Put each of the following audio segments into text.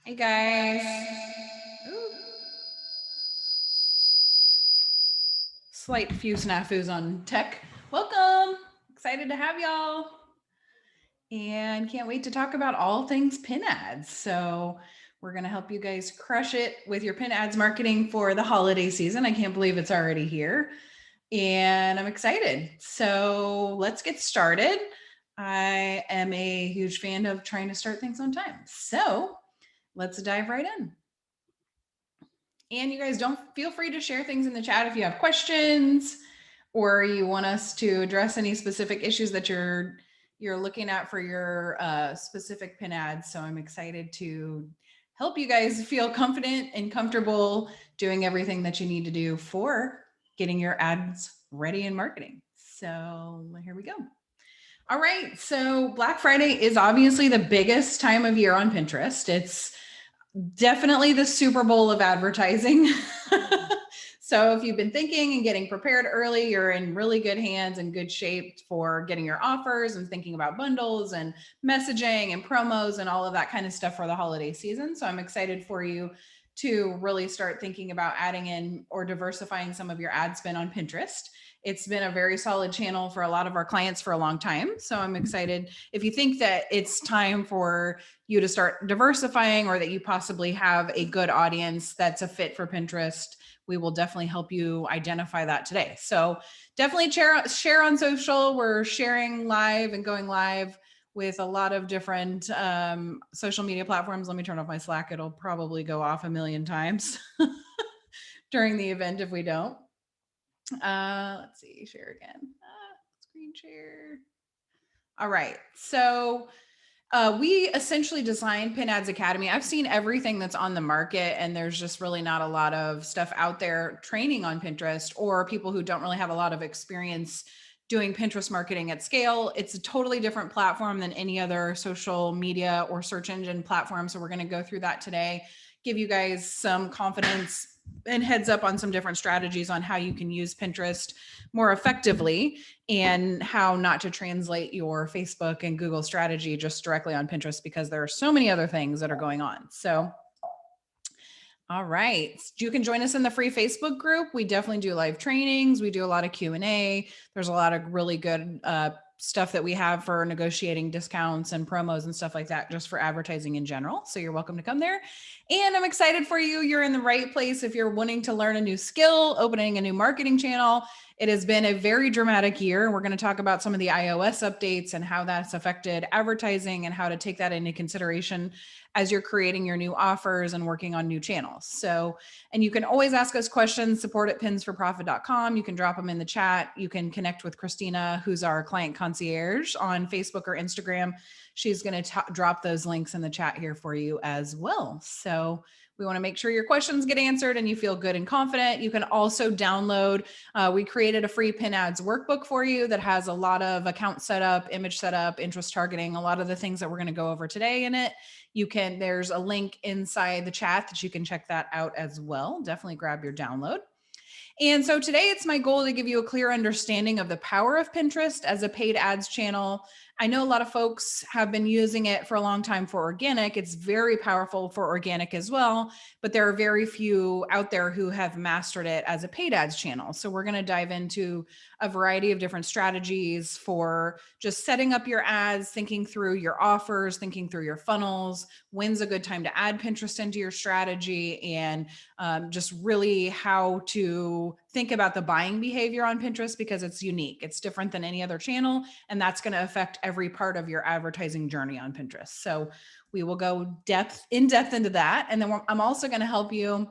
Hey guys. Ooh. Slight few snafus on tech. Welcome. Excited to have y'all. And can't wait to talk about all things pin ads. So, we're going to help you guys crush it with your pin ads marketing for the holiday season. I can't believe it's already here. And I'm excited. So, let's get started. I am a huge fan of trying to start things on time. So, let's dive right in. And you guys don't feel free to share things in the chat if you have questions or you want us to address any specific issues that you're looking at for your specific pin ads. So I'm excited to help you guys feel confident and comfortable doing everything that you need to do for getting your ads ready in marketing. So here we go. All right. So Black Friday is obviously the biggest time of year on Pinterest. It's definitely the Super Bowl of advertising. So if you've been thinking and getting prepared early, you're in really good hands and good shape for getting your offers and thinking about bundles and messaging and promos and all of that kind of stuff for the holiday season. So I'm excited for you to really start thinking about adding in or diversifying some of your ad spend on Pinterest. It's been a very solid channel for a lot of our clients for a long time. So I'm excited. If you think that it's time for you to start diversifying or that you possibly have a good audience that's a fit for Pinterest, we will definitely help you identify that today. So definitely share on social. We're sharing live and going live with a lot of different social media platforms. Let me turn off my Slack. It'll probably go off a million times during the event if we don't. Let's see, share again. Screen share. All right. So we essentially designed Pin Ads Academy. I've seen everything that's on the market, and there's just really not a lot of stuff out there training on Pinterest, or people who don't really have a lot of experience doing Pinterest marketing at scale. It's a totally different platform than any other social media or search engine platform. So we're going to go through that today, give you guys some confidence and heads up on some different strategies on how you can use Pinterest more effectively and how not to translate your Facebook and Google strategy just directly on Pinterest, because there are so many other things that are going on. So, all right, you can join us in the free Facebook group. We definitely do live trainings. We do a lot of Q&A. There's a lot of really good stuff that we have for negotiating discounts and promos and stuff like that, just for advertising in general. So you're welcome to come there. And I'm excited for you. You're in the right place if you're wanting to learn a new skill, opening a new marketing channel. It has been a very dramatic year. We're going to talk about some of the iOS updates and how that's affected advertising and how to take that into consideration as you're creating your new offers and working on new channels. So, and you can always ask us questions, support@pinsforprofit.com. You can drop them in the chat. You can connect with Christina, who's our client concierge, on Facebook or Instagram. She's going to drop those links in the chat here for you as well. So we want to make sure your questions get answered and you feel good and confident. You can also download, we created a free pin ads workbook for you that has a lot of account setup, image setup, interest targeting, a lot of the things that we're going to go over today in it. There's a link inside the chat that you can check that out as well. Definitely grab your download. And so today it's my goal to give you a clear understanding of the power of Pinterest as a paid ads channel. I know a lot of folks have been using it for a long time for organic. It's very powerful for organic as well, but there are very few out there who have mastered it as a paid ads channel. So we're going to dive into a variety of different strategies for just setting up your ads, thinking through your offers, thinking through your funnels, when's a good time to add Pinterest into your strategy, and just really how to think about the buying behavior on Pinterest, because it's unique. It's different than any other channel, and that's going to affect every part of your advertising journey on Pinterest. So we will go in depth into that. And then I'm also going to help you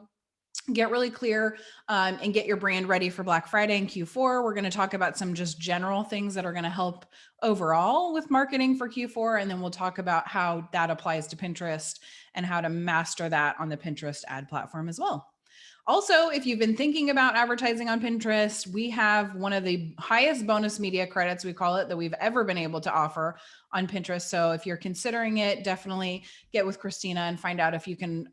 get really clear and get your brand ready for Black Friday and Q4. We're going to talk about some just general things that are going to help overall with marketing for Q4. And then we'll talk about how that applies to Pinterest and how to master that on the Pinterest ad platform as well. Also, if you've been thinking about advertising on Pinterest, we have one of the highest bonus media credits, we call it, that we've ever been able to offer on Pinterest. So if you're considering it, definitely get with Christina and find out if you can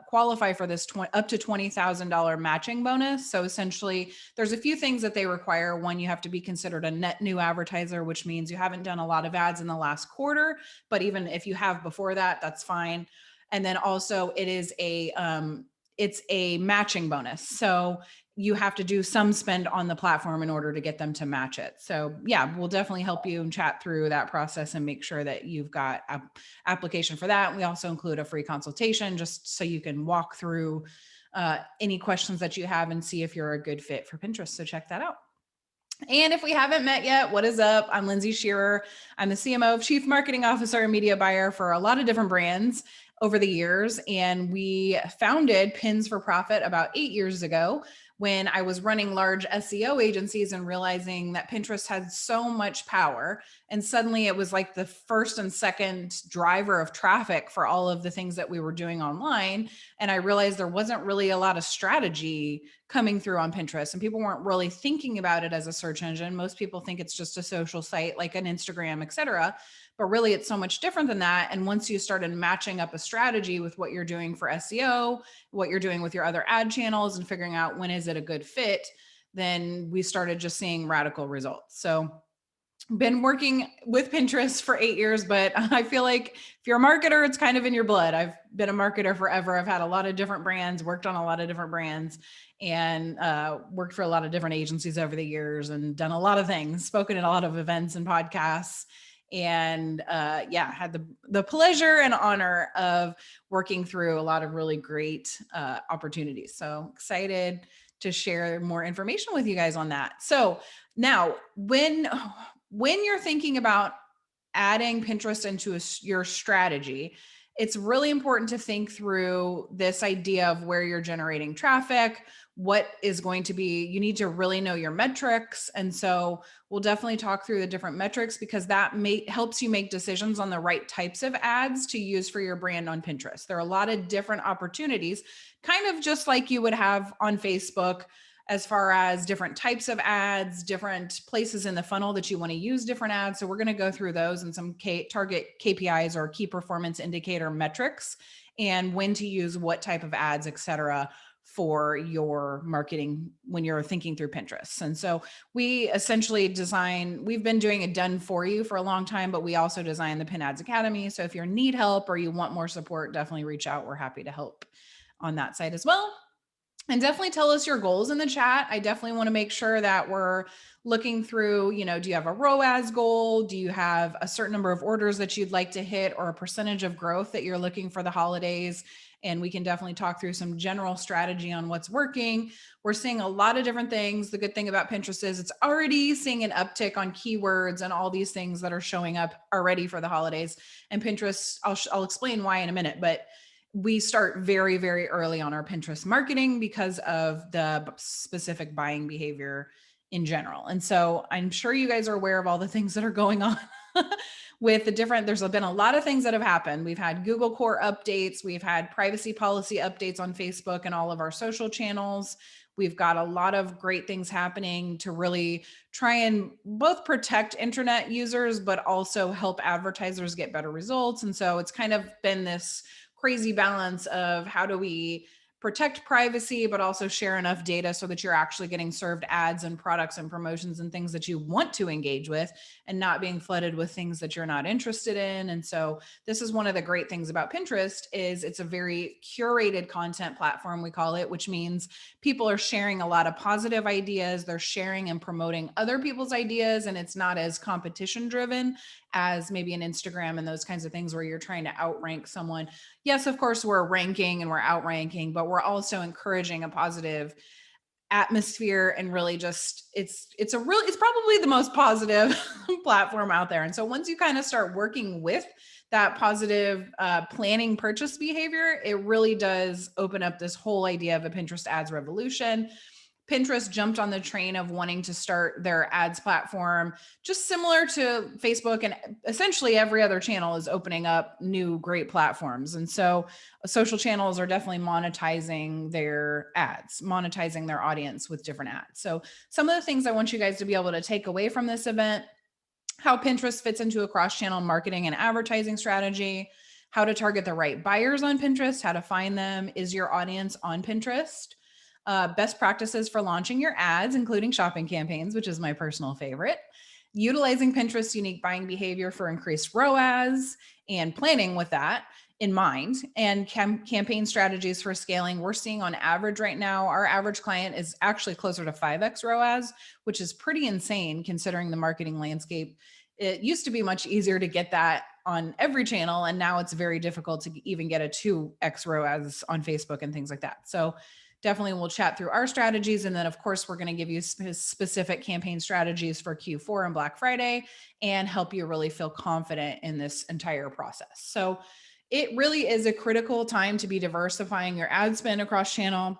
qualify for this up to $20,000 matching bonus. So essentially, there's a few things that they require. One, you have to be considered a net new advertiser, which means you haven't done a lot of ads in the last quarter. But even if you have before that, that's fine. And then also, it's a matching bonus. So you have to do some spend on the platform in order to get them to match it. So yeah, we'll definitely help you and chat through that process and make sure that you've got application for that. We also include a free consultation just so you can walk through any questions that you have and see if you're a good fit for Pinterest. So check that out. And if we haven't met yet, what is up? I'm Lindsay Shearer. I'm the CMO, Chief Marketing Officer and Media Buyer for a lot of different brands over the years. And we founded Pins for Profit about 8 years ago when I was running large SEO agencies and realizing that Pinterest had so much power. And suddenly it was like the first and second driver of traffic for all of the things that we were doing online. And I realized there wasn't really a lot of strategy coming through on Pinterest, and people weren't really thinking about it as a search engine. Most people think it's just a social site like an Instagram, et cetera. But really, it's so much different than that. And once you started matching up a strategy with what you're doing for SEO, what you're doing with your other ad channels, and figuring out when is it a good fit, then we started just seeing radical results. So been working with Pinterest for 8 years, but I feel like if you're a marketer, it's kind of in your blood. I've been a marketer forever. I've had a lot of different brands, worked on a lot of different brands, and worked for a lot of different agencies over the years and done a lot of things, spoken at a lot of events and podcasts. And had the pleasure and honor of working through a lot of really great opportunities. So excited to share more information with you guys on that. So now, when you're thinking about adding Pinterest into your strategy, it's really important to think through this idea of where you're generating traffic, what is going to be, you need to really know your metrics. And so we'll definitely talk through the different metrics because that helps you make decisions on the right types of ads to use for your brand on Pinterest. There are a lot of different opportunities, kind of just like you would have on Facebook, as far as different types of ads, different places in the funnel that you want to use different ads. So we're going to go through those and some target KPIs or key performance indicator metrics and when to use what type of ads, et cetera, for your marketing when you're thinking through Pinterest. And so we essentially we've been doing it done for you for a long time, but we also design the Pin Ads Academy. So if you need help or you want more support, definitely reach out. We're happy to help on that side as well. And definitely tell us your goals in the chat. I definitely want to make sure that we're looking through, do you have a ROAS goal? Do you have a certain number of orders that you'd like to hit or a percentage of growth that you're looking for the holidays? And we can definitely talk through some general strategy on what's working. We're seeing a lot of different things. The good thing about Pinterest is it's already seeing an uptick on keywords and all these things that are showing up already for the holidays. And Pinterest, I'll explain why in a minute, but we start very, very early on our Pinterest marketing because of the specific buying behavior in general. And so I'm sure you guys are aware of all the things that are going on with there's been a lot of things that have happened. We've had Google Core updates. We've had privacy policy updates on Facebook and all of our social channels. We've got a lot of great things happening to really try and both protect internet users, but also help advertisers get better results. And so it's kind of been this crazy balance of how do we protect privacy, but also share enough data so that you're actually getting served ads and products and promotions and things that you want to engage with and not being flooded with things that you're not interested in. And so this is one of the great things about Pinterest is it's a very curated content platform, we call it, which means people are sharing a lot of positive ideas. They're sharing and promoting other people's ideas, and it's not as competition driven as maybe an Instagram and those kinds of things where you're trying to outrank someone. Yes, of course, we're ranking and we're outranking, but we're also encouraging a positive atmosphere and really just it's probably the most positive platform out there. And so once you kind of start working with that positive planning purchase behavior, it really does open up this whole idea of a Pinterest ads revolution. Pinterest jumped on the train of wanting to start their ads platform, just similar to Facebook, and essentially every other channel is opening up new great platforms. And so social channels are definitely monetizing their ads, monetizing their audience with different ads. So some of the things I want you guys to be able to take away from this event: how Pinterest fits into a cross-channel marketing and advertising strategy, how to target the right buyers on Pinterest, how to find them, is your audience on Pinterest, best practices for launching your ads, including shopping campaigns, which is my personal favorite, utilizing Pinterest's unique buying behavior for increased ROAS and planning with that in mind, and campaign strategies for scaling. We're seeing on average right now, our average client is actually closer to 5x ROAS, which is pretty insane considering the marketing landscape. It used to be much easier to get that on every channel, and now it's very difficult to even get a 2x ROAS on Facebook and things like that. So definitely we'll chat through our strategies. And then of course, we're going to give you specific campaign strategies for Q4 and Black Friday and help you really feel confident in this entire process. So it really is a critical time to be diversifying your ad spend across channel.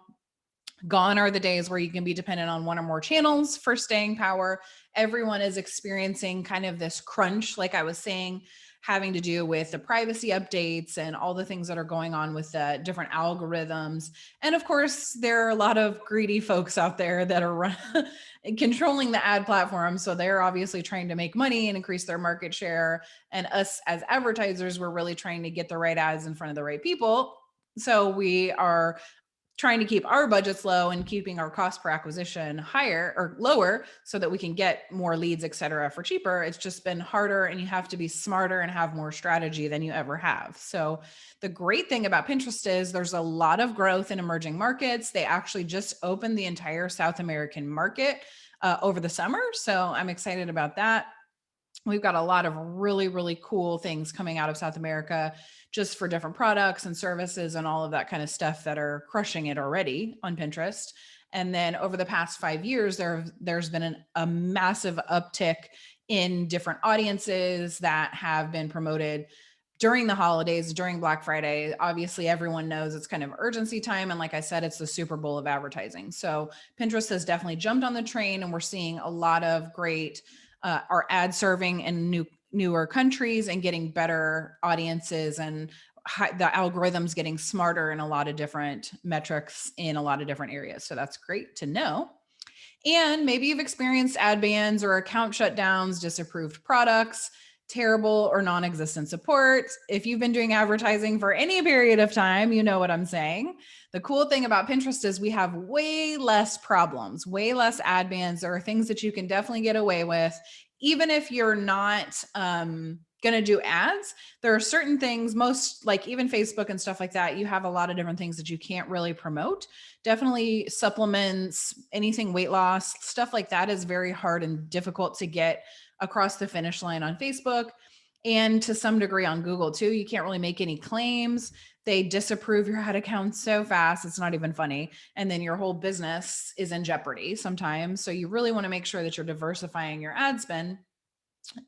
Gone are the days where you can be dependent on one or more channels for staying power. Everyone is experiencing kind of this crunch, like I was saying, having to do with the privacy updates and all the things that are going on with the different algorithms. And of course, there are a lot of greedy folks out there that are controlling the ad platform. So they're obviously trying to make money and increase their market share. And us as advertisers, we're really trying to get the right ads in front of the right people. So we are trying to keep our budgets low and keeping our cost per acquisition higher or lower so that we can get more leads, et cetera, for cheaper. It's just been harder, and you have to be smarter and have more strategy than you ever have. So the great thing about Pinterest is there's a lot of growth in emerging markets. They actually just opened the entire South American market over the summer. So I'm excited about that. We've got a lot of really, really cool things coming out of South America just for different products and services and all of that kind of stuff that are crushing it already on Pinterest. And then over the past 5 years, there's been a massive uptick in different audiences that have been promoted during the holidays, during Black Friday. Obviously, everyone knows it's kind of urgency time. And like I said, it's the Super Bowl of advertising. So Pinterest has definitely jumped on the train, and we're seeing a lot of great our ad serving in newer countries and getting better audiences, and the algorithms getting smarter in a lot of different metrics in a lot of different areas. So that's great to know. And maybe you've experienced ad bans or account shutdowns, disapproved products, terrible or non-existent support. If you've been doing advertising for any period of time, you know what I'm saying. The cool thing about Pinterest is we have way less problems, way less ad bans. There are things that you can definitely get away with, even if you're not going to do ads. There are certain things, most like even Facebook and stuff like that, you have a lot of different things that you can't really promote. Definitely supplements, anything weight loss, stuff like that is very hard and difficult to get across the finish line on Facebook, and to some degree on Google too. You can't really make any claims. They disapprove your ad account so fast, it's not even funny. And then your whole business is in jeopardy sometimes. So you really want to make sure that you're diversifying your ad spend.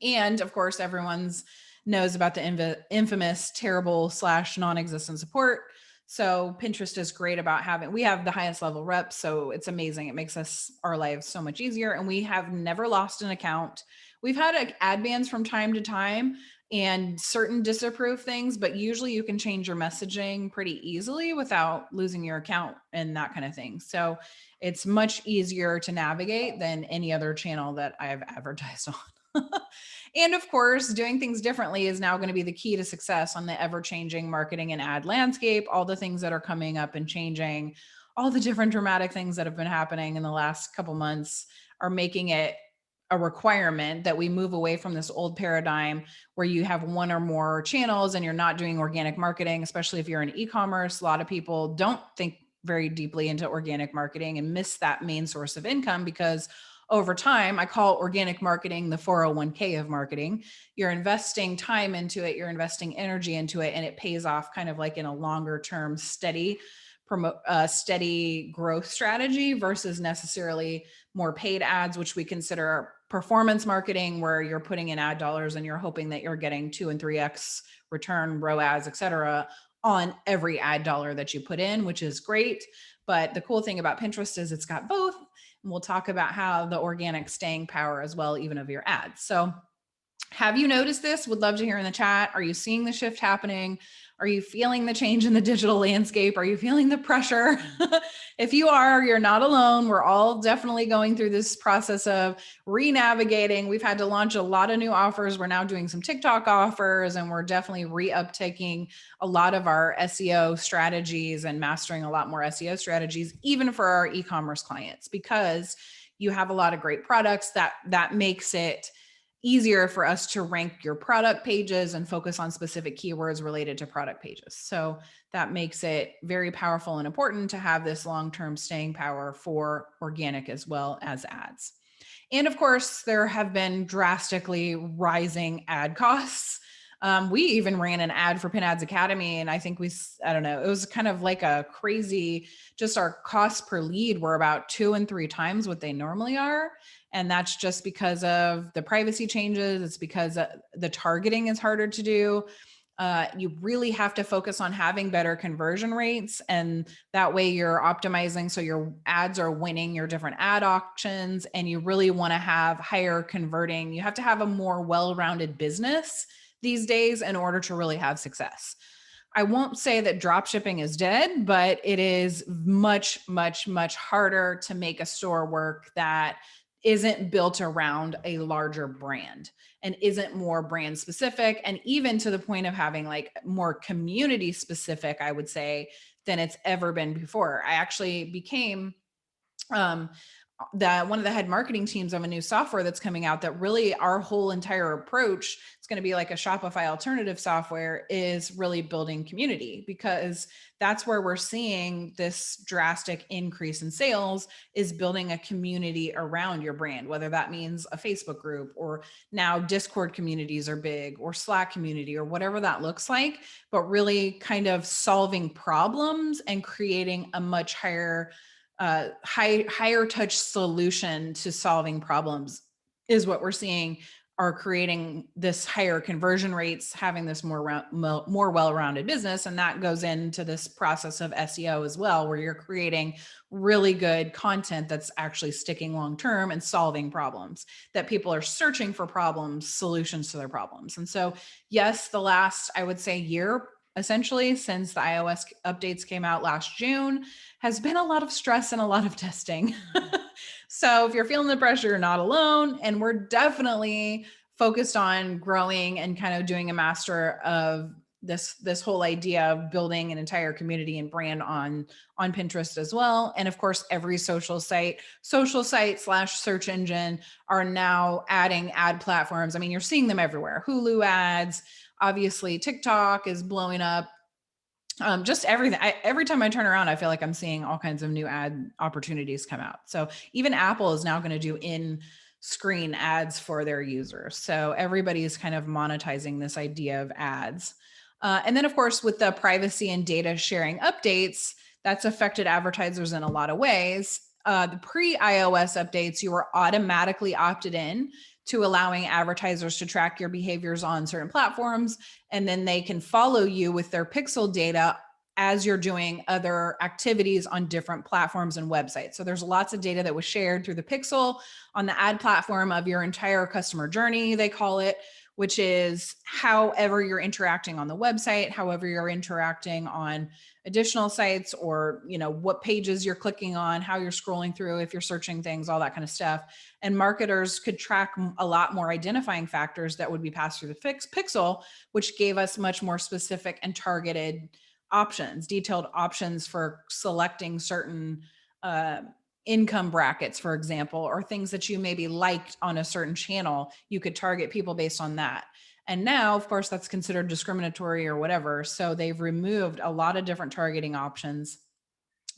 And of course, everyone's knows about the infamous terrible / non-existent support. So Pinterest is great about we have the highest level reps. So it's amazing. It makes our lives so much easier. And we have never lost an account. We've had ad bans from time to time and certain disapproved things, but usually you can change your messaging pretty easily without losing your account and that kind of thing. So it's much easier to navigate than any other channel that I've advertised on. And of course, doing things differently is now going to be the key to success on the ever-changing marketing and ad landscape. All the things that are coming up and changing, all the different dramatic things that have been happening in the last couple months are making it a requirement that we move away from this old paradigm where you have one or more channels and you're not doing organic marketing, especially if you're in e-commerce. A lot of people don't think very deeply into organic marketing and miss that main source of income, because over time, I call organic marketing the 401k of marketing. You're investing time into it, you're investing energy into it, and it pays off kind of like in a longer term, steady growth strategy versus necessarily more paid ads, which we consider performance marketing, where you're putting in ad dollars and you're hoping that you're getting 2 and 3x return, ROAS, et cetera, on every ad dollar that you put in, which is great. But the cool thing about Pinterest is it's got both. And we'll talk about how the organic staying power as well, even of your ads. So have you noticed this? Would love to hear in the chat. Are you seeing the shift happening? Are you feeling the change in the digital landscape? Are you feeling the pressure? If you are, you're not alone. We're all definitely going through this process of re-navigating. We've had to launch a lot of new offers. We're now doing some TikTok offers, and we're definitely re-uptaking a lot of our SEO strategies and mastering a lot more SEO strategies, even for our e-commerce clients, because you have a lot of great products that makes it easier for us to rank your product pages and focus on specific keywords related to product pages. So that makes it very powerful and important to have this long-term staying power for organic as well as ads. And of course, there have been drastically rising ad costs. We even ran an ad for Pin Ads Academy, and I think I don't know, it was kind of like a crazy, just our costs per lead were about 2 and 3 times what they normally are. And that's just because of the privacy changes. It's because the targeting is harder to do. You really have to focus on having better conversion rates, and that way you're optimizing so your ads are winning your different ad auctions, and you really want to have higher converting. You have to have a more well-rounded business these days in order to really have success. I won't say that drop shipping is dead, but it is much, much, much harder to make a store work that isn't built around a larger brand and isn't more brand specific, and even to the point of having like more community specific, I would say, than it's ever been before. I actually became um, one of the head marketing teams of a new software that's coming out, that really our whole entire approach, it's going to be like a Shopify alternative software, is really building community, because that's where we're seeing this drastic increase in sales, is building a community around your brand, whether that means a Facebook group, or now Discord communities are big, or Slack community, or whatever that looks like, but really kind of solving problems and creating a much higher higher touch solution to solving problems is what we're seeing are creating this higher conversion rates, having this more well-rounded business. And that goes into this process of SEO as well, where you're creating really good content that's actually sticking long-term and solving problems, that people are searching for problems, solutions to their problems. And so, yes, the last, I would say, year, essentially, since the iOS updates came out last June, has been a lot of stress and a lot of testing. So if you're feeling the pressure, you're not alone. And we're definitely focused on growing and kind of doing a master of this whole idea of building an entire community and brand on Pinterest as well. And of course, every social site / search engine are now adding ad platforms. I mean, you're seeing them everywhere. Hulu ads, obviously TikTok is blowing up. Just everything. Every time I turn around, I feel like I'm seeing all kinds of new ad opportunities come out. So even Apple is now going to do in-screen ads for their users. So everybody is kind of monetizing this idea of ads. And then, of course, with the privacy and data sharing updates, that's affected advertisers in a lot of ways. The pre-iOS updates, you were automatically opted in to allowing advertisers to track your behaviors on certain platforms, and then they can follow you with their pixel data as you're doing other activities on different platforms and websites. So there's lots of data that was shared through the pixel on the ad platform of your entire customer journey, they call it, which is however you're interacting on the website, however you're interacting on additional sites, or what pages you're clicking on, how you're scrolling through, if you're searching things, all that kind of stuff. And marketers could track a lot more identifying factors that would be passed through the pixel, which gave us much more specific and targeted options, detailed options for selecting certain income brackets, for example, or things that you maybe liked on a certain channel. You could target people based on that. And now, of course, that's considered discriminatory or whatever. So they've removed a lot of different targeting options.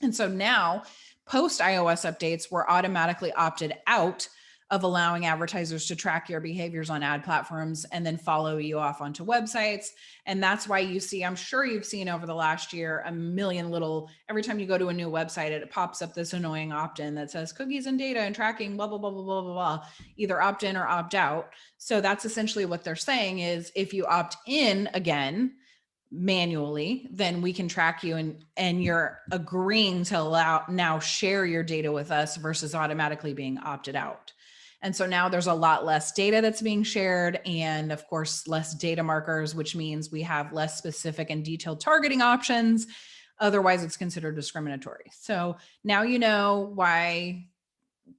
And so now, post iOS updates, we're automatically opted out of allowing advertisers to track your behaviors on ad platforms and then follow you off onto websites. And that's why you see, I'm sure you've seen over the last year, a million little, every time you go to a new website, it pops up this annoying opt-in that says cookies and data and tracking, blah, blah, blah, blah, blah, blah, blah, either opt in or opt out. So that's essentially what they're saying is, if you opt in again, manually, then we can track you, and you're agreeing to allow now share your data with us versus automatically being opted out. And so now there's a lot less data that's being shared, and of course, less data markers, which means we have less specific and detailed targeting options. Otherwise, it's considered discriminatory. So now you know why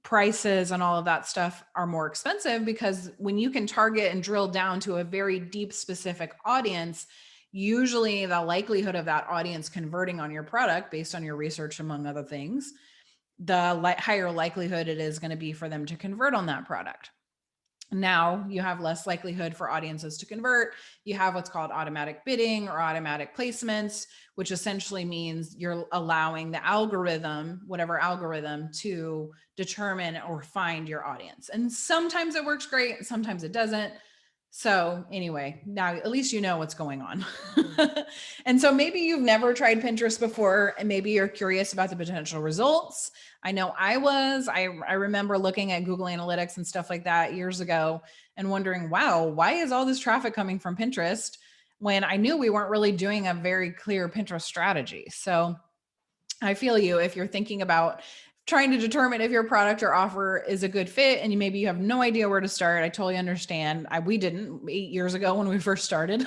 prices and all of that stuff are more expensive, because when you can target and drill down to a very deep specific audience, usually the likelihood of that audience converting on your product based on your research, among other things, the higher likelihood it is going to be for them to convert on that product. Now you have less likelihood for audiences to convert. You have what's called automatic bidding or automatic placements, which essentially means you're allowing the algorithm, whatever algorithm, to determine or find your audience. And sometimes it works great, and sometimes it doesn't. So anyway, now at least you know what's going on. And so maybe you've never tried Pinterest before, and maybe you're curious about the potential results. I know I was. I remember looking at Google Analytics and stuff like that years ago and wondering, wow, why is all this traffic coming from Pinterest when I knew we weren't really doing a very clear Pinterest strategy? So I feel you if you're thinking about trying to determine if your product or offer is a good fit and maybe you have no idea where to start. I totally understand. We didn't 8 years ago when we first started.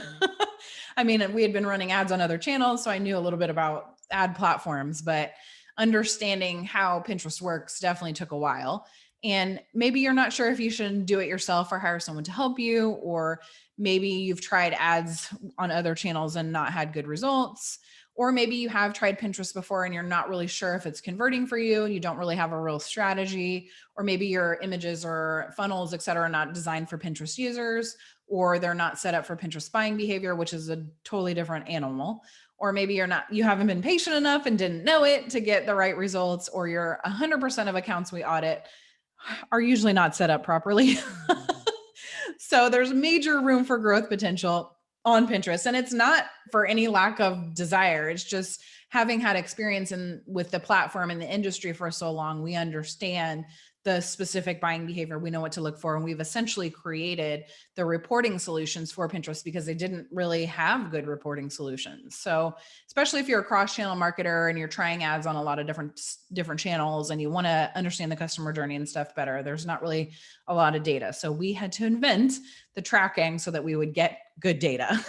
I mean, we had been running ads on other channels, so I knew a little bit about ad platforms, but understanding how Pinterest works definitely took a while. And maybe you're not sure if you should do it yourself or hire someone to help you, or maybe you've tried ads on other channels and not had good results. Or maybe you have tried Pinterest before and you're not really sure if it's converting for you. You don't really have a real strategy, or maybe your images or funnels, et cetera, are not designed for Pinterest users, or they're not set up for Pinterest buying behavior, which is a totally different animal. Or maybe you haven't been patient enough and didn't know it to get the right results, or your 100% of accounts we audit are usually not set up properly. So there's major room for growth potential on Pinterest. And it's not for any lack of desire. It's just having had experience with the platform and the industry for so long, we understand the specific buying behavior. We know what to look for. And we've essentially created the reporting solutions for Pinterest because they didn't really have good reporting solutions. So especially if you're a cross-channel marketer and you're trying ads on a lot of different channels and you want to understand the customer journey and stuff better, there's not really a lot of data. So we had to invent the tracking so that we would get good data.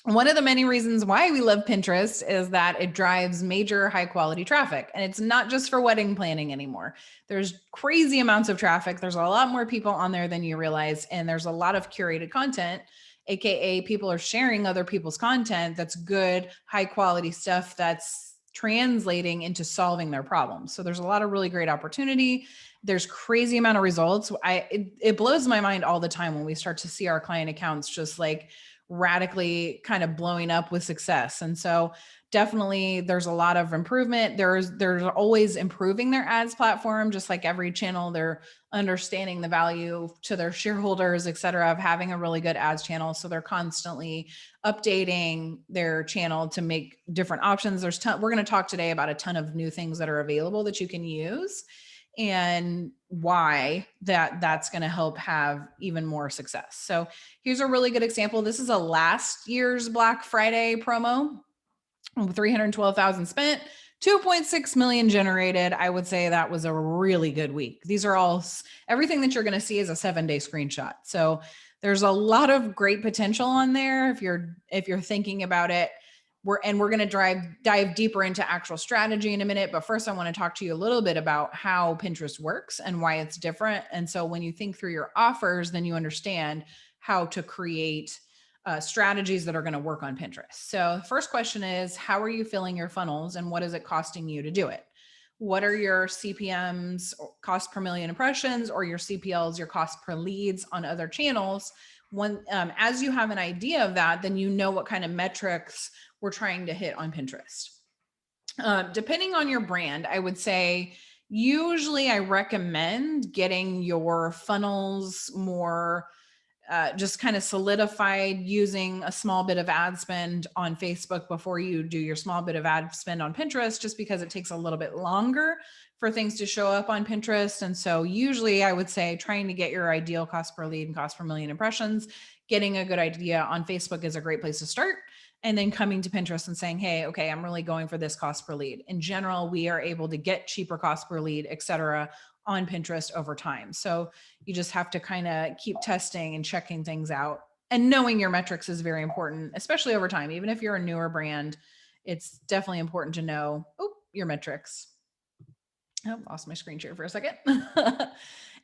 One of the many reasons why we love Pinterest is that it drives major high quality traffic. And it's not just for wedding planning anymore. There's crazy amounts of traffic. There's a lot more people on there than you realize. And there's a lot of curated content, AKA people are sharing other people's content that's good, high quality stuff that's translating into solving their problems. So there's a lot of really great opportunity. There's crazy amount of results. It blows my mind all the time when we start to see our client accounts just like radically kind of blowing up with success. And so definitely there's a lot of improvement. There's always improving their ads platform, just like every channel, they're understanding the value to their shareholders, et cetera, of having a really good ads channel. So they're constantly updating their channel to make different options. We're going to talk today about a ton of new things that are available that you can use and why that's going to help have even more success. So here's a really good example. This is a last year's Black Friday promo, 312,000 spent, 2.6 million generated. I would say that was a really good week. These are all, everything that you're going to see is a 7-day screenshot. So there's a lot of great potential on there. If you're thinking about it, we're going to dive deeper into actual strategy in a minute. But first I want to talk to you a little bit about how Pinterest works and why it's different. And so when you think through your offers, then you understand how to create strategies that are going to work on Pinterest. So the first question is, how are you filling your funnels and what is it costing you to do it? What are your CPMs, cost per million impressions, or your CPLs, your cost per leads on other channels? As you have an idea of that, then you know what kind of metrics we're trying to hit on Pinterest. Depending on your brand, I would say usually I recommend getting your funnels more just kind of solidified using a small bit of ad spend on Facebook before you do your small bit of ad spend on Pinterest, just because it takes a little bit longer for things to show up on Pinterest. And so usually I would say trying to get your ideal cost per lead and cost per million impressions, getting a good idea on Facebook is a great place to start. And then coming to Pinterest and saying, hey, okay, I'm really going for this cost per lead. In general, we are able to get cheaper cost per lead, et cetera, on Pinterest over time. So you just have to kind of keep testing and checking things out. And knowing your metrics is very important, especially over time. Even if you're a newer brand, it's definitely important to know your metrics. Oh, lost my screen share for a second.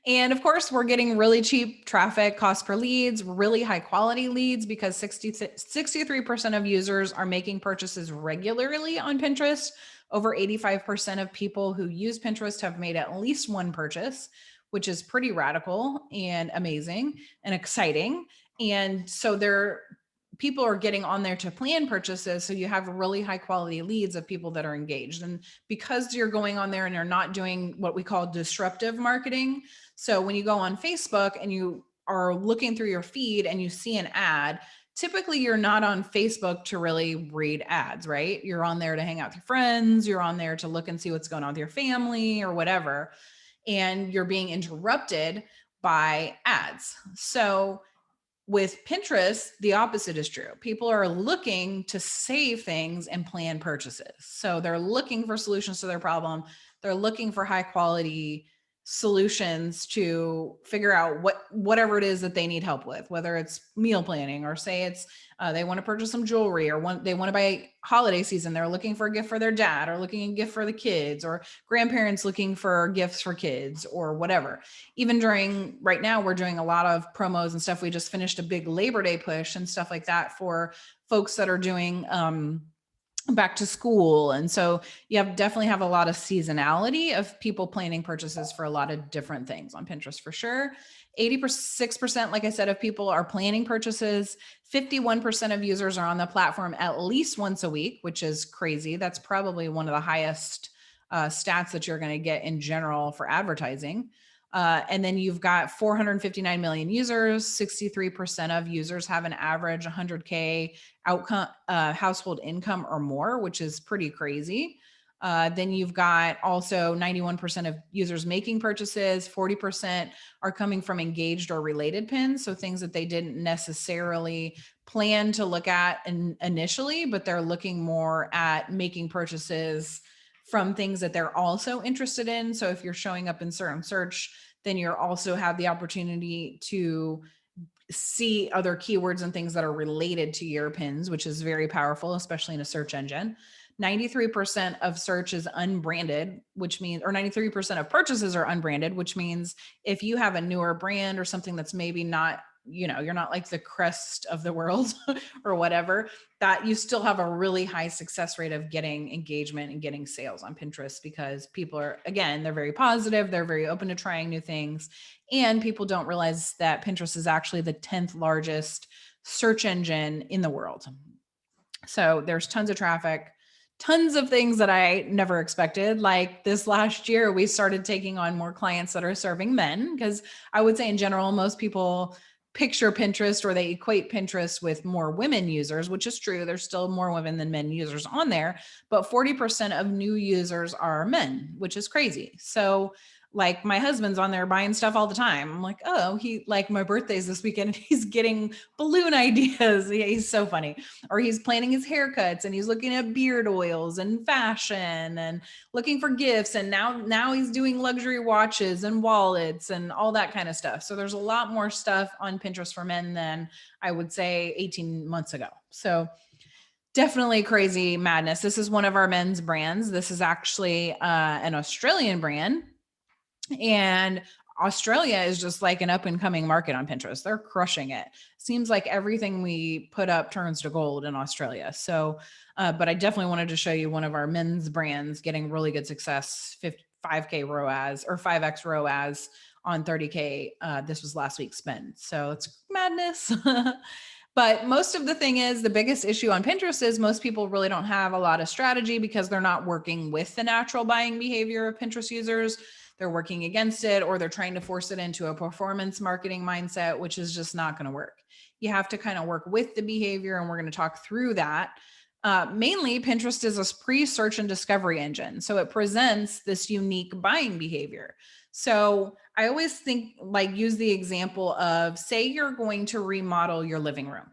And of course, we're getting really cheap traffic, cost per leads, really high quality leads, because 63% of users are making purchases regularly on Pinterest. Over 85% of people who use Pinterest have made at least one purchase, which is pretty radical and amazing and exciting. And so people are getting on there to plan purchases. So you have really high quality leads of people that are engaged. And because you're going on there and you're not doing what we call disruptive marketing. So when you go on Facebook and you are looking through your feed and you see an ad, typically you're not on Facebook to really read ads, right? You're on there to hang out with your friends. You're on there to look and see what's going on with your family or whatever. And you're being interrupted by ads. So with Pinterest, the opposite is true. People are looking to save things and plan purchases. So they're looking for solutions to their problem. They're looking for high quality solutions to figure out whatever it is that they need help with, whether it's meal planning, or say it's they want to purchase some jewelry, or they want to buy holiday season. They're looking for a gift for their dad, or looking a gift for the kids, or grandparents looking for gifts for kids, or whatever. Even right now, we're doing a lot of promos and stuff. We just finished a big Labor Day push and stuff like that for folks that are doing back to school. And so you definitely have a lot of seasonality of people planning purchases for a lot of different things on Pinterest for sure. 86%, like I said, of people are planning purchases. 51% of users are on the platform at least once a week, which is crazy. That's probably one of the highest stats that you're going to get in general for advertising. And then you've got 459 million users. 63% of users have an average 100K outcome, household income or more, which is pretty crazy. Then you've got also 91% of users making purchases. 40% are coming from engaged or related pins. So things that they didn't necessarily plan to look at initially, but they're looking more at making purchases from things that they're also interested in. So if you're showing up in certain search, then you also have the opportunity to see other keywords and things that are related to your pins, which is very powerful, especially in a search engine. 93% of search is unbranded, which means, or 93% of purchases are unbranded, which means if you have a newer brand or something that's maybe not, you're not like the crest of the world or whatever, that you still have a really high success rate of getting engagement and getting sales on Pinterest, because people are, again, they're very positive. They're very open to trying new things. And people don't realize that Pinterest is actually the 10th largest search engine in the world. So there's tons of traffic, tons of things that I never expected. Like this last year, we started taking on more clients that are serving men, because I would say in general, most people picture Pinterest, or they equate Pinterest with more women users, which is true. There's still more women than men users on there, but 40% of new users are men, which is crazy. So like my husband's on there buying stuff all the time. I'm like, oh, my birthday's this weekend and he's getting balloon ideas. He's so funny. Or he's planning his haircuts and he's looking at beard oils and fashion and looking for gifts. And now he's doing luxury watches and wallets and all that kind of stuff. So there's a lot more stuff on Pinterest for men than I would say 18 months ago. So definitely crazy madness. This is one of our men's brands. This is actually an Australian brand. And Australia is just like an up and coming market on Pinterest. They're crushing it. Seems like everything we put up turns to gold in Australia. So, but I definitely wanted to show you one of our men's brands getting really good success, 5K ROAS or 5X ROAS on 30K. This was last week's spend. So it's madness. But most of the thing is, the biggest issue on Pinterest is most people really don't have a lot of strategy because they're not working with the natural buying behavior of Pinterest users. they're working against it, or they're trying to force it into a performance marketing mindset, which is just not going to work. You have to kind of work with the behavior, and we're going to talk through that. Mainly, Pinterest is a pre-search and discovery engine. So it presents this unique buying behavior. So I always think, like, use the example of, say you're going to remodel your living room.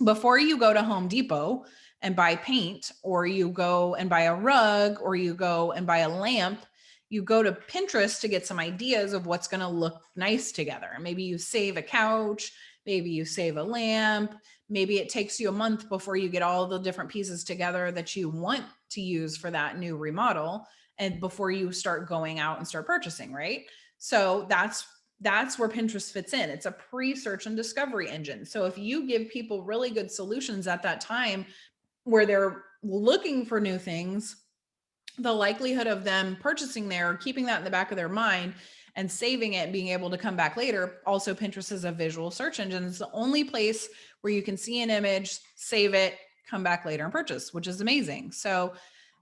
Before you go to Home Depot and buy paint, or you go and buy a rug, or you go and buy a lamp, you go to Pinterest to get some ideas of what's going to look nice together. Maybe you save a couch, maybe you save a lamp, maybe it takes you a month before you get all the different pieces together that you want to use for that new remodel, and before you start going out and start purchasing, right? So that's where Pinterest fits in. It's a pre-search and discovery engine. So if you give people really good solutions at that time where they're looking for new things, the likelihood of them purchasing there, keeping that in the back of their mind and saving it, being able to come back later. Also, Pinterest is a visual search engine. It's the only place where you can see an image, save it, come back later and purchase, which is amazing. So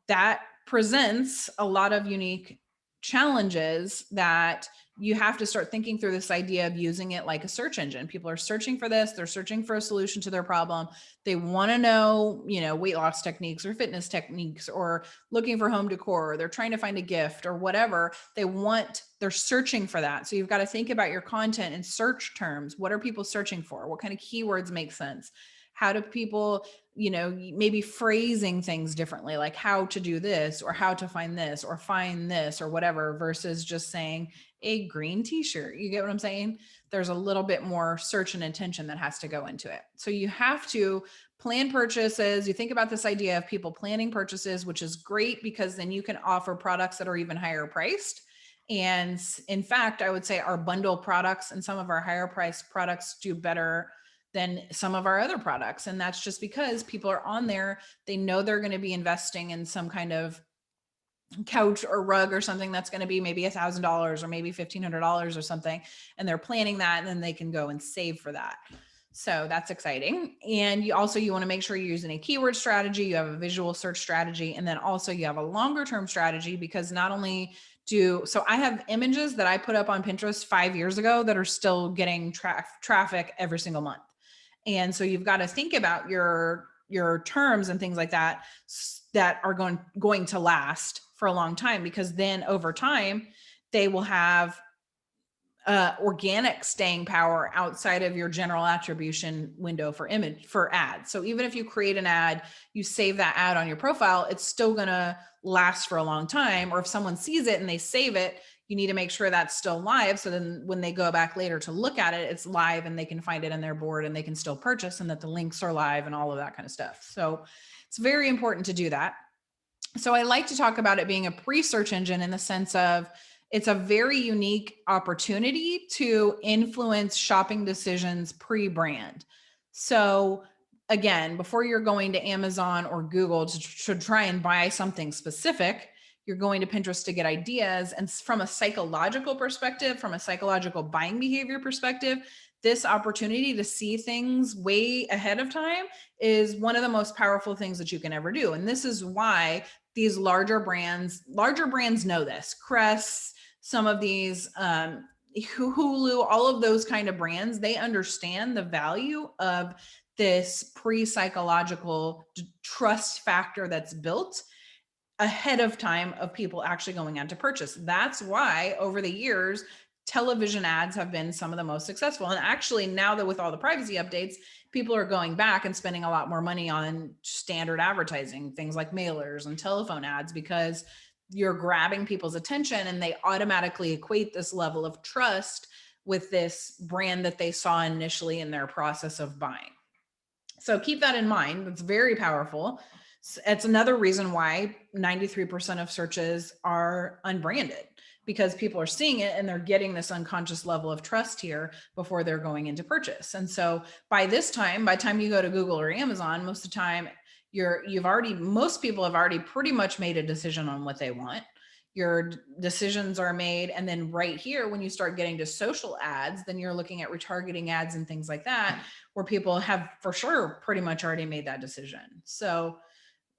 that presents a lot of unique challenges that you have to start thinking through this idea of using it like a search engine. People are searching for this. They're searching for a solution to their problem. They want to know, weight loss techniques or fitness techniques, or looking for home decor, or they're trying to find a gift or whatever. They're searching for that. So you've got to think about your content in search terms. What are people searching for? What kind of keywords make sense? How do people, maybe phrasing things differently, like how to do this, or how to find this, or whatever, versus just saying a green t-shirt. You get what I'm saying? There's a little bit more search and intention that has to go into it. So you have to plan purchases. You think about this idea of people planning purchases, which is great because then you can offer products that are even higher priced. And in fact, I would say our bundle products and some of our higher priced products do better than some of our other products. And that's just because people are on there. They know they're going to be investing in some kind of couch or rug or something that's going to be maybe $1,000 or maybe $1,500 or something. And they're planning that, and then they can go and save for that. So that's exciting. And you want to make sure you're using a keyword strategy, you have a visual search strategy, and then also you have a longer term strategy, because not only so I have images that I put up on Pinterest 5 years ago that are still getting traffic every single month. And so you've got to think about your terms and things like that are going to last for a long time, because then over time they will have organic staying power outside of your general attribution window for ads. So even if you create an ad, you save that ad on your profile, it's still going to last for a long time. Or if someone sees it and they save it, you need to make sure that's still live. So then when they go back later to look at it, it's live and they can find it in their board and they can still purchase, and that the links are live and all of that kind of stuff. So it's very important to do that. So I like to talk about it being a pre-search engine in the sense of it's a very unique opportunity to influence shopping decisions pre-brand. So again, before you're going to Amazon or Google to try and buy something specific, you're going to Pinterest to get ideas. And from a psychological perspective, from a psychological buying behavior perspective, this opportunity to see things way ahead of time is one of the most powerful things that you can ever do. And this is why these larger brands know this. Crest, some of these Hulu, all of those kind of brands, they understand the value of this pre-psychological trust factor that's built ahead of time of people actually going out to purchase. That's why over the years, television ads have been some of the most successful. And actually now that with all the privacy updates, people are going back and spending a lot more money on standard advertising, things like mailers and telephone ads, because you're grabbing people's attention and they automatically equate this level of trust with this brand that they saw initially in their process of buying. So keep that in mind. That's very powerful. It's another reason why 93% of searches are unbranded, because people are seeing it and they're getting this unconscious level of trust here before they're going into purchase. And so by the time you go to Google or Amazon, most of the time most people have already pretty much made a decision on what they want. Your decisions are made. And then right here, when you start getting to social ads, then you're looking at retargeting ads and things like that, where people have for sure pretty much already made that decision. So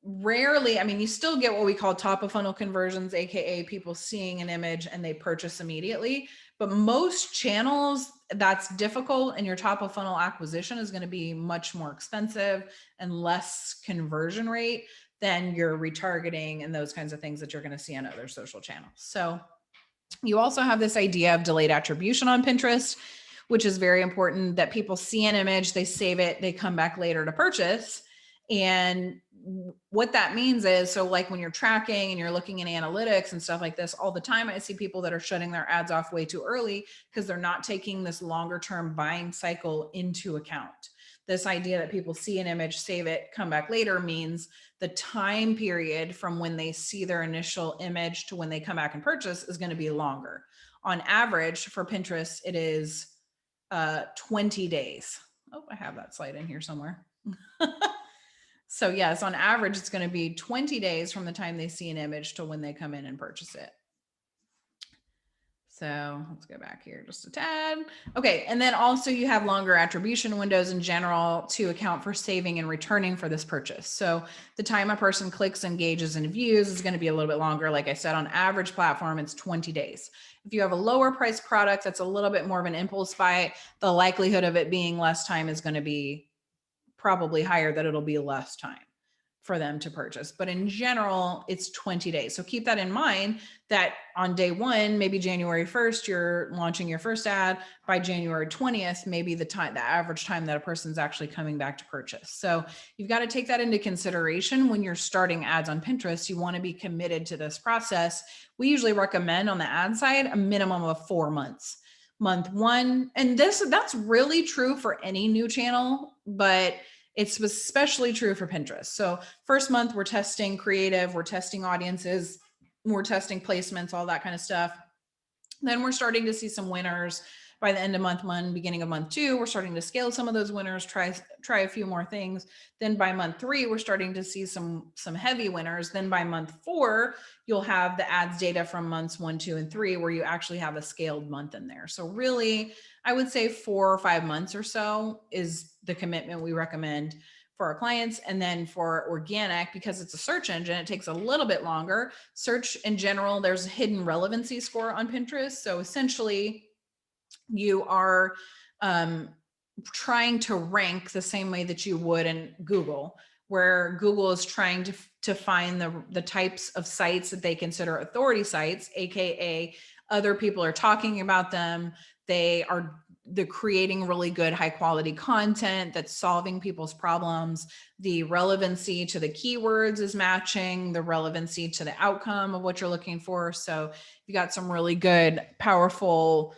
rarely, I mean, you still get what we call top of funnel conversions, AKA people seeing an image and they purchase immediately. But most channels, that's difficult, and your top of funnel acquisition is going to be much more expensive and less conversion rate than your retargeting and those kinds of things that you're going to see on other social channels. So you also have this idea of delayed attribution on Pinterest, which is very important, that people see an image, they save it, they come back later to purchase. And what that means is, so like when you're tracking and you're looking in analytics and stuff like this all the time, I see people that are shutting their ads off way too early because they're not taking this longer term buying cycle into account. This idea that people see an image, save it, come back later means the time period from when they see their initial image to when they come back and purchase is going to be longer. On average for Pinterest, it is 20 days. Oh, I have that slide in here somewhere. So yes, on average, it's going to be 20 days from the time they see an image to when they come in and purchase it. So let's go back here just a tad. Okay. And then also you have longer attribution windows in general to account for saving and returning for this purchase. So the time a person clicks, engages, and views is going to be a little bit longer. Like I said, on average platform, it's 20 days. If you have a lower price product that's a little bit more of an impulse buy, the likelihood of it being less time is going to be probably higher, that it'll be less time for them to purchase. But in general, it's 20 days. So keep that in mind, that on day one, maybe January 1st, you're launching your first ad. By January 20th, maybe the average time that a person's actually coming back to purchase. So you've got to take that into consideration when you're starting ads on Pinterest. You want to be committed to this process. We usually recommend on the ad side a minimum of 4 months. Month one, and that's really true for any new channel, but it's especially true for Pinterest. So first month, we're testing creative, we're testing audiences, we're testing placements, all that kind of stuff. Then we're starting to see some winners. By the end of month one, beginning of month two, we're starting to scale some of those winners, try a few more things. Then by month three, we're starting to see some heavy winners. Then by month four, you'll have the ads data from months 1, 2, and 3, where you actually have a scaled month in there. So really, I would say 4 or 5 months or so is the commitment we recommend for our clients. And then for organic, because it's a search engine, it takes a little bit longer. Search in general, there's a hidden relevancy score on Pinterest. So essentially, you are trying to rank the same way that you would in Google, where Google is trying to find the types of sites that they consider authority sites, AKA other people are talking about them. They're creating really good high quality content that's solving people's problems. The relevancy to the keywords is matching the relevancy to the outcome of what you're looking for. So you got some really good, powerful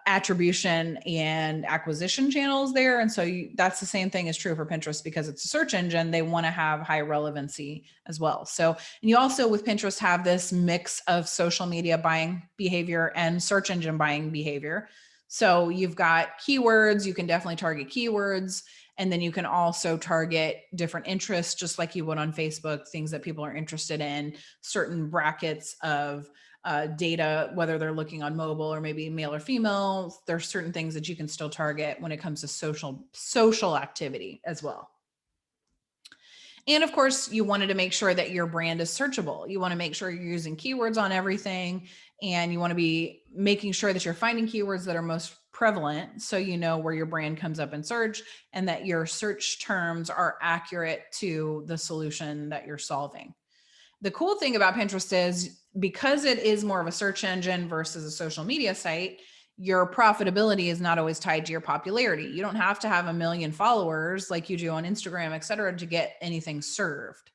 attribution and acquisition channels there. And so that's the same thing is true for Pinterest, because it's a search engine. They want to have high relevancy as well. So, and you also with Pinterest have this mix of social media buying behavior and search engine buying behavior. So you've got keywords, you can definitely target keywords. And then you can also target different interests, just like you would on Facebook, things that people are interested in, certain brackets of data, whether they're looking on mobile or maybe male or female. There's certain things that you can still target when it comes to social activity as well. And of course, you wanted to make sure that your brand is searchable. You want to make sure you're using keywords on everything, and you want to be making sure that you're finding keywords that are most prevalent, so you know where your brand comes up in search and that your search terms are accurate to the solution that you're solving. The cool thing about Pinterest is, because it is more of a search engine versus a social media site, your profitability is not always tied to your popularity. You don't have to have 1 million followers like you do on Instagram, et cetera, to get anything served.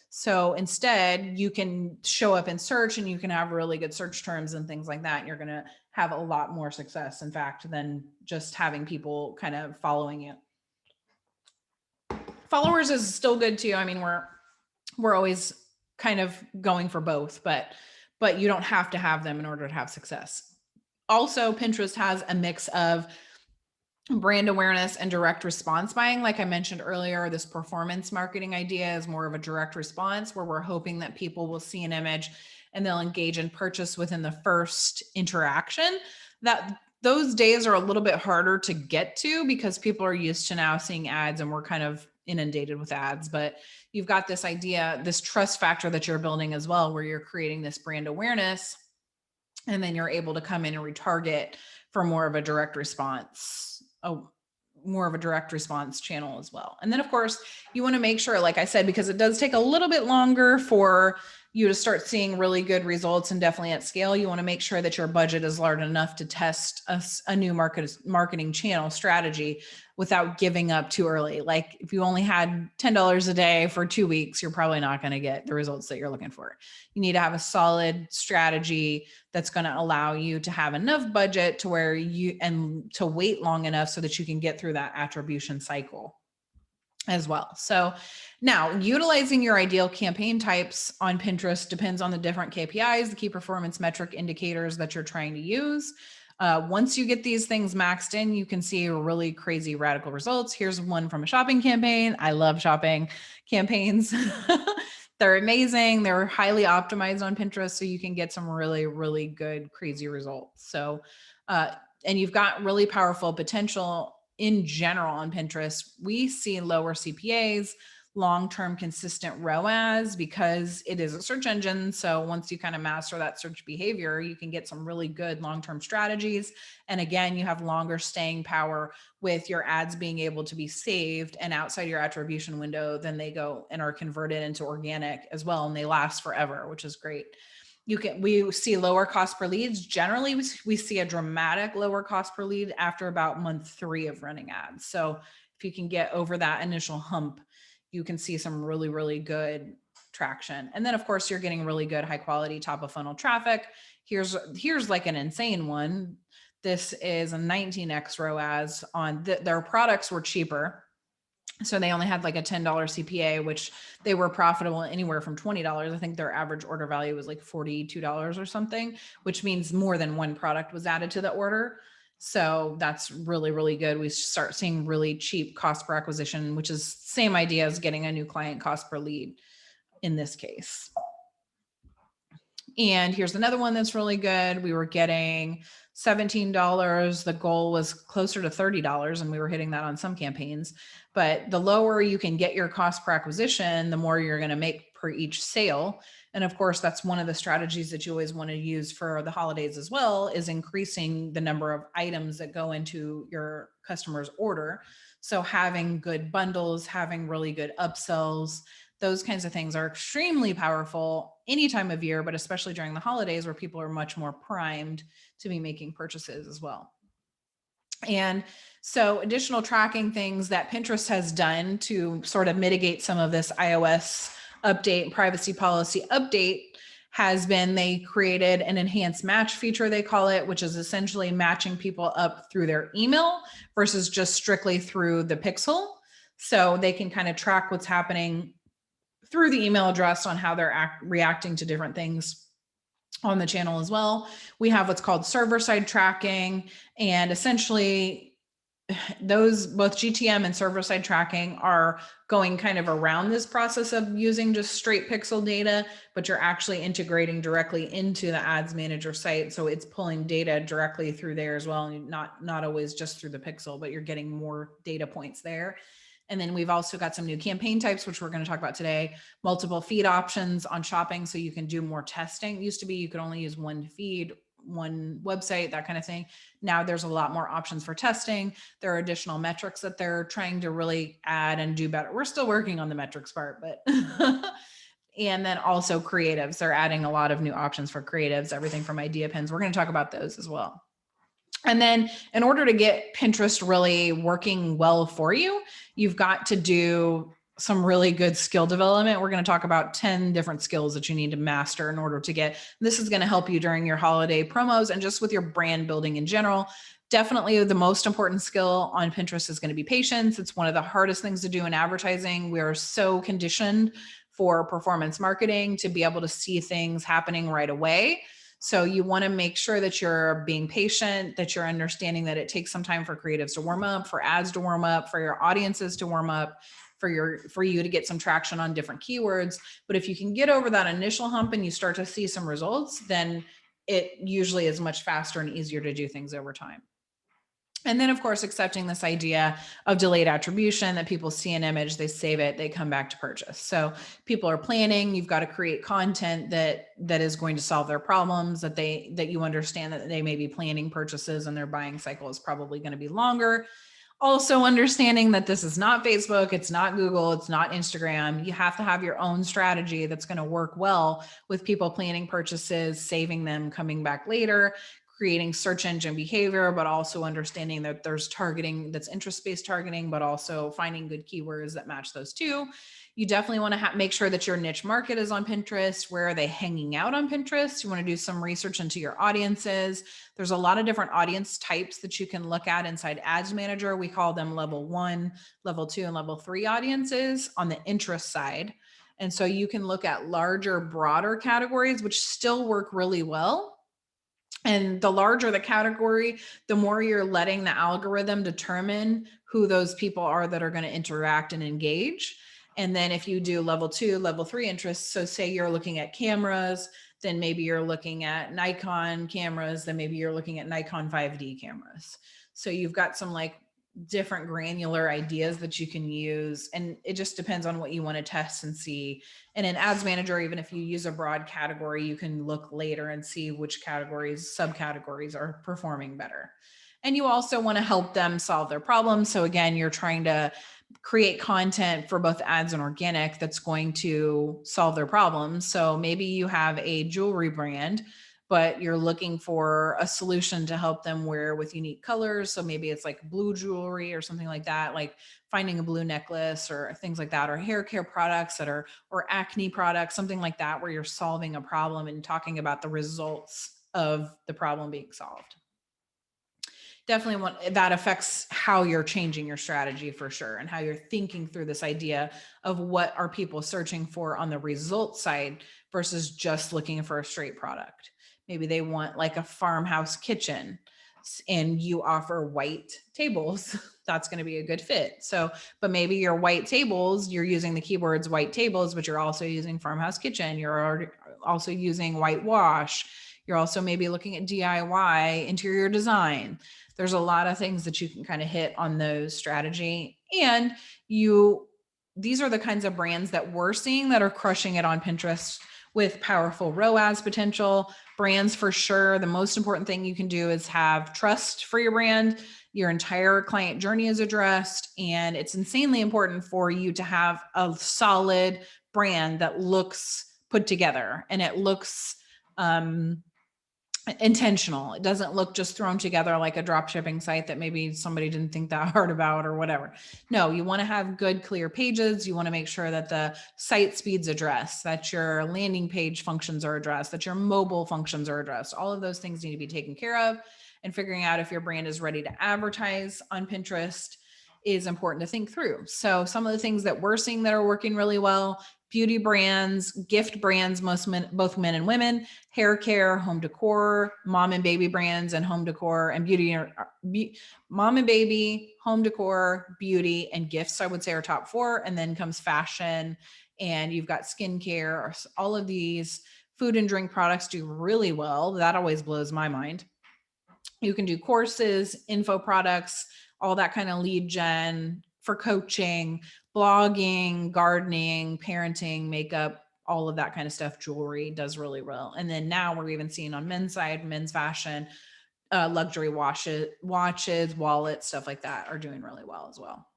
So instead, you can show up in search and you can have really good search terms and things like that. And you're going to have a lot more success, in fact, than just having people kind of following you. Followers is still good too. I mean, we're always kind of going for both, but you don't have to have them in order to have success. Also, Pinterest has a mix of brand awareness and direct response buying. Like I mentioned earlier, this performance marketing idea is more of a direct response, where we're hoping that people will see an image and they'll engage and purchase within the first interaction. That those days are a little bit harder to get to because people are used to now seeing ads, and we're kind of inundated with ads, but you've got this idea, this trust factor that you're building as well, where you're creating this brand awareness, and then you're able to come in and retarget for more of a direct response. More of a direct response channel as well. And then of course you want to make sure, like I said, because it does take a little bit longer for you to start seeing really good results and definitely at scale, you want to make sure that your budget is large enough to test a new marketing channel strategy without giving up too early. Like if you only had $10 a day for 2 weeks, you're probably not going to get the results that you're looking for. You need to have a solid strategy that's going to allow you to have enough budget to where and to wait long enough so that you can get through that attribution cycle as well. So now utilizing your ideal campaign types on Pinterest depends on the different KPIs, the key performance metric indicators that you're trying to use. Once you get these things maxed in, you can see really crazy radical results. Here's one from a shopping campaign. I love shopping campaigns. They're amazing. They're highly optimized on Pinterest, so you can get some really, really good, crazy results. So, and you've got really powerful potential in general on Pinterest. We see lower CPAs, long-term consistent ROAS, because it is a search engine. So once you kind of master that search behavior, you can get some really good long-term strategies. And again, you have longer staying power with your ads being able to be saved and outside your attribution window. Then they go and are converted into organic as well. And they last forever, which is great. We see lower cost per leads. Generally, we see a dramatic lower cost per lead after about month 3 of running ads. So if you can get over that initial hump, you can see some really, really good traction. And then of course you're getting really good high quality top of funnel traffic. Here's like an insane one. This is a 19x ROAS on their products were cheaper. So they only had like a $10 CPA, which they were profitable anywhere from $20. I think their average order value was like $42 or something, which means more than one product was added to the order. So that's really, really good. We start seeing really cheap cost per acquisition, which is same idea as getting a new client cost per lead in this case. And here's another one that's really good. We were getting $17. The goal was closer to $30, and we were hitting that on some campaigns. But the lower you can get your cost per acquisition, the more you're going to make per each sale. And of course, that's one of the strategies that you always want to use for the holidays as well, is increasing the number of items that go into your customer's order. So having good bundles, having really good upsells, those kinds of things are extremely powerful any time of year, but especially during the holidays where people are much more primed to be making purchases as well. And so additional tracking things that Pinterest has done to sort of mitigate some of this iOS update, privacy policy update, has been they created an enhanced match feature, they call it, which is essentially matching people up through their email versus just strictly through the pixel. So they can kind of track what's happening through the email address on how they're reacting to different things on the channel as well. We have what's called server-side tracking, and essentially those both GTM and server-side tracking are going kind of around this process of using just straight pixel data, but you're actually integrating directly into the ads manager site. So it's pulling data directly through there as well, and not always just through the pixel, but you're getting more data points there. And then we've also got some new campaign types, which we're going to talk about today. Multiple feed options on shopping, so you can do more testing. It used to be you could only use one feed, one website, that kind of thing. Now there's a lot more options for testing. There are additional metrics that they're trying to really add and do better. We're still working on the metrics part, but and then also creatives. They're adding a lot of new options for creatives, everything from idea pins. We're going to talk about those as well. And then in order to get Pinterest really working well for you, you've got to do some really good skill development. We're going to talk about 10 different skills that you need to master in order to get, this is going to help you during your holiday promos and just with your brand building in general. Definitely the most important skill on Pinterest is going to be patience. It's one of the hardest things to do in advertising. We are so conditioned for performance marketing to be able to see things happening right away. So you want to make sure that you're being patient, that you're understanding that it takes some time for creatives to warm up, for ads to warm up, for your audiences to warm up, for you to get some traction on different keywords. But if you can get over that initial hump and you start to see some results, then it usually is much faster and easier to do things over time. And then, of course, accepting this idea of delayed attribution, that people see an image, they save it, they come back to purchase. So people are planning, you've got to create content that is going to solve their problems, that you understand that they may be planning purchases and their buying cycle is probably going to be longer. Also understanding that this is not Facebook, it's not Google, it's not Instagram. You have to have your own strategy that's going to work well with people planning purchases, saving them, coming back later, creating search engine behavior, but also understanding that there's targeting that's interest-based targeting, but also finding good keywords that match those two. You definitely want to make sure that your niche market is on Pinterest. Where are they hanging out on Pinterest? You want to do some research into your audiences. There's a lot of different audience types that you can look at inside Ads Manager. We call them level 1, level 2, and level 3 audiences on the interest side. And so you can look at larger, broader categories, which still work really well. And the larger the category, the more you're letting the algorithm determine who those people are that are going to interact and engage. And then if you do level 2, level 3 interests, so say you're looking at cameras, then maybe you're looking at Nikon cameras, then maybe you're looking at Nikon 5D cameras. So you've got some like different granular ideas that you can use. And it just depends on what you want to test and see. And in Ads Manager, even if you use a broad category, you can look later and see which categories, subcategories are performing better. And you also want to help them solve their problems. So again, you're trying to create content for both ads and organic that's going to solve their problems. So maybe you have a jewelry brand, but you're looking for a solution to help them wear with unique colors. So maybe it's like blue jewelry or something like that, like finding a blue necklace or things like that, or hair care products or acne products, something like that, where you're solving a problem and talking about the results of the problem being solved. Definitely that affects how you're changing your strategy for sure, and how you're thinking through this idea of what are people searching for on the result side versus just looking for a straight product. Maybe they want like a farmhouse kitchen and you offer white tables. That's going to be a good fit. So, but maybe your white tables, you're using the keywords white tables, but you're also using farmhouse kitchen. You're also using whitewash. You're also maybe looking at DIY, interior design. There's a lot of things that you can kind of hit on those strategy. And these are the kinds of brands that we're seeing that are crushing it on Pinterest with powerful ROAS potential. Brands for sure. The most important thing you can do is have trust for your brand. Your entire client journey is addressed. And it's insanely important for you to have a solid brand that looks put together and it looks intentional. It doesn't look just thrown together like a drop shipping site that maybe somebody didn't think that hard about or whatever. No, you want to have good, clear pages. You want to make sure that the site speed's addressed, that your landing page functions are addressed, that your mobile functions are addressed. All of those things need to be taken care of. And figuring out if your brand is ready to advertise on Pinterest is important to think through. So some of the things that we're seeing that are working really well: beauty brands, gift brands, both men and women, hair care, home decor, mom and baby brands, and home decor and beauty. Mom and baby, home decor, beauty, and gifts, I would say, are top 4. And then comes fashion, and you've got skincare. All of these food and drink products do really well. That always blows my mind. You can do courses, info products, all that kind of lead gen for coaching, blogging, gardening, parenting, makeup, all of that kind of stuff. Jewelry does really well. And then now we're even seeing on men's side, men's fashion, luxury watches, wallets, stuff like that are doing really well as well.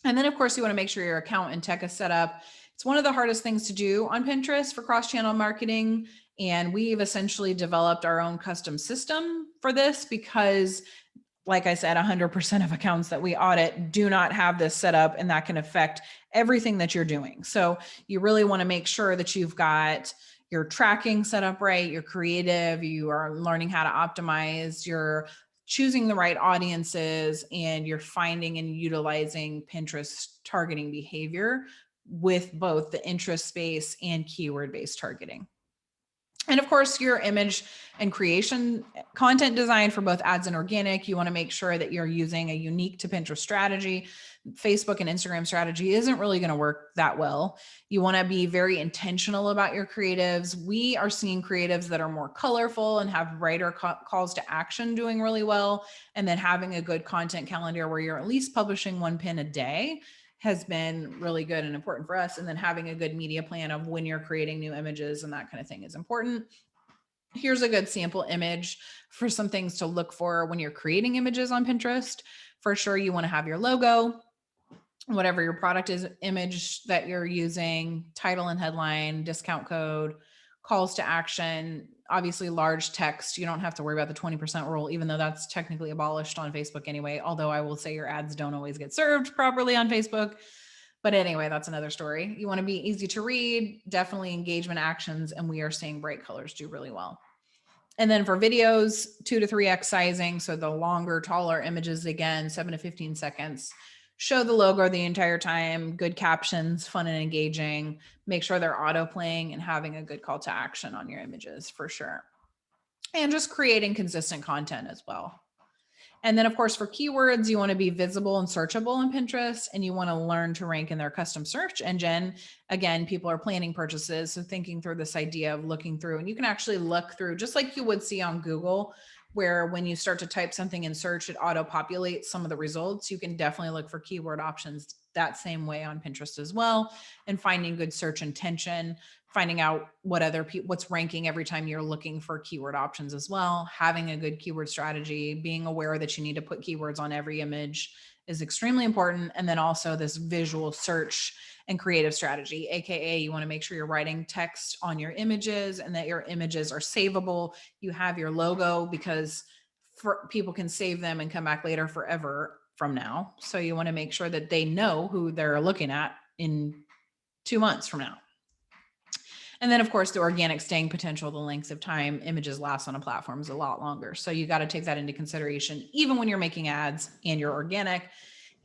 And then, of course, you want to make sure your account and tech is set up. It's one of the hardest things to do on Pinterest for cross-channel marketing. And we've essentially developed our own custom system for this because, like I said, 100% of accounts that we audit do not have this set up, and that can affect everything that you're doing. So you really want to make sure that you've got your tracking set up right, you're creative, you are learning how to optimize, you're choosing the right audiences, and you're finding and utilizing Pinterest targeting behavior with both the interest-based and keyword-based targeting. And of course, your image and creation content design for both ads and organic. You want to make sure that you're using a unique to Pinterest strategy. Facebook and Instagram strategy isn't really going to work that well. You want to be very intentional about your creatives. We are seeing creatives that are more colorful and have brighter calls to action doing really well. And then having a good content calendar where you're at least publishing one pin a day has been really good and important for us. And then having a good media plan of when you're creating new images and that kind of thing is important. Here's a good sample image for some things to look for when you're creating images on Pinterest. For sure, you want to have your logo, whatever your product is, image that you're using, title and headline, discount code, calls to action, obviously large text. You don't have to worry about the 20% rule, even though that's technically abolished on Facebook anyway. Although I will say your ads don't always get served properly on Facebook. But anyway, that's another story. You want to be easy to read, definitely engagement actions, and we are seeing bright colors do really well. And then for videos, 2 to 3x sizing. So the longer, taller images, again, 7 to 15 seconds. Show the logo the entire time, good captions, fun and engaging. Make sure they're auto playing and having a good call to action on your images for sure. And just creating consistent content as well. And then of course, for keywords, you want to be visible and searchable on Pinterest, and you want to learn to rank in their custom search engine. Again, people are planning purchases. So thinking through this idea of looking through, and you can actually look through just like you would see on Google, where when you start to type something in search, it auto populates some of the results. You can definitely look for keyword options that same way on Pinterest as well, and finding good search intention, finding out what other people, what's ranking every time you're looking for keyword options as well. Having a good keyword strategy, being aware that you need to put keywords on every image is extremely important. And then also this visual search and creative strategy, AKA you want to make sure you're writing text on your images and that your images are savable. You have your logo because people can save them and come back later forever from now. So you want to make sure that they know who they're looking at in 2 months from now. And then of course the organic staying potential, the length of time images last on a platform is a lot longer. So you got to take that into consideration, even when you're making ads and you're organic,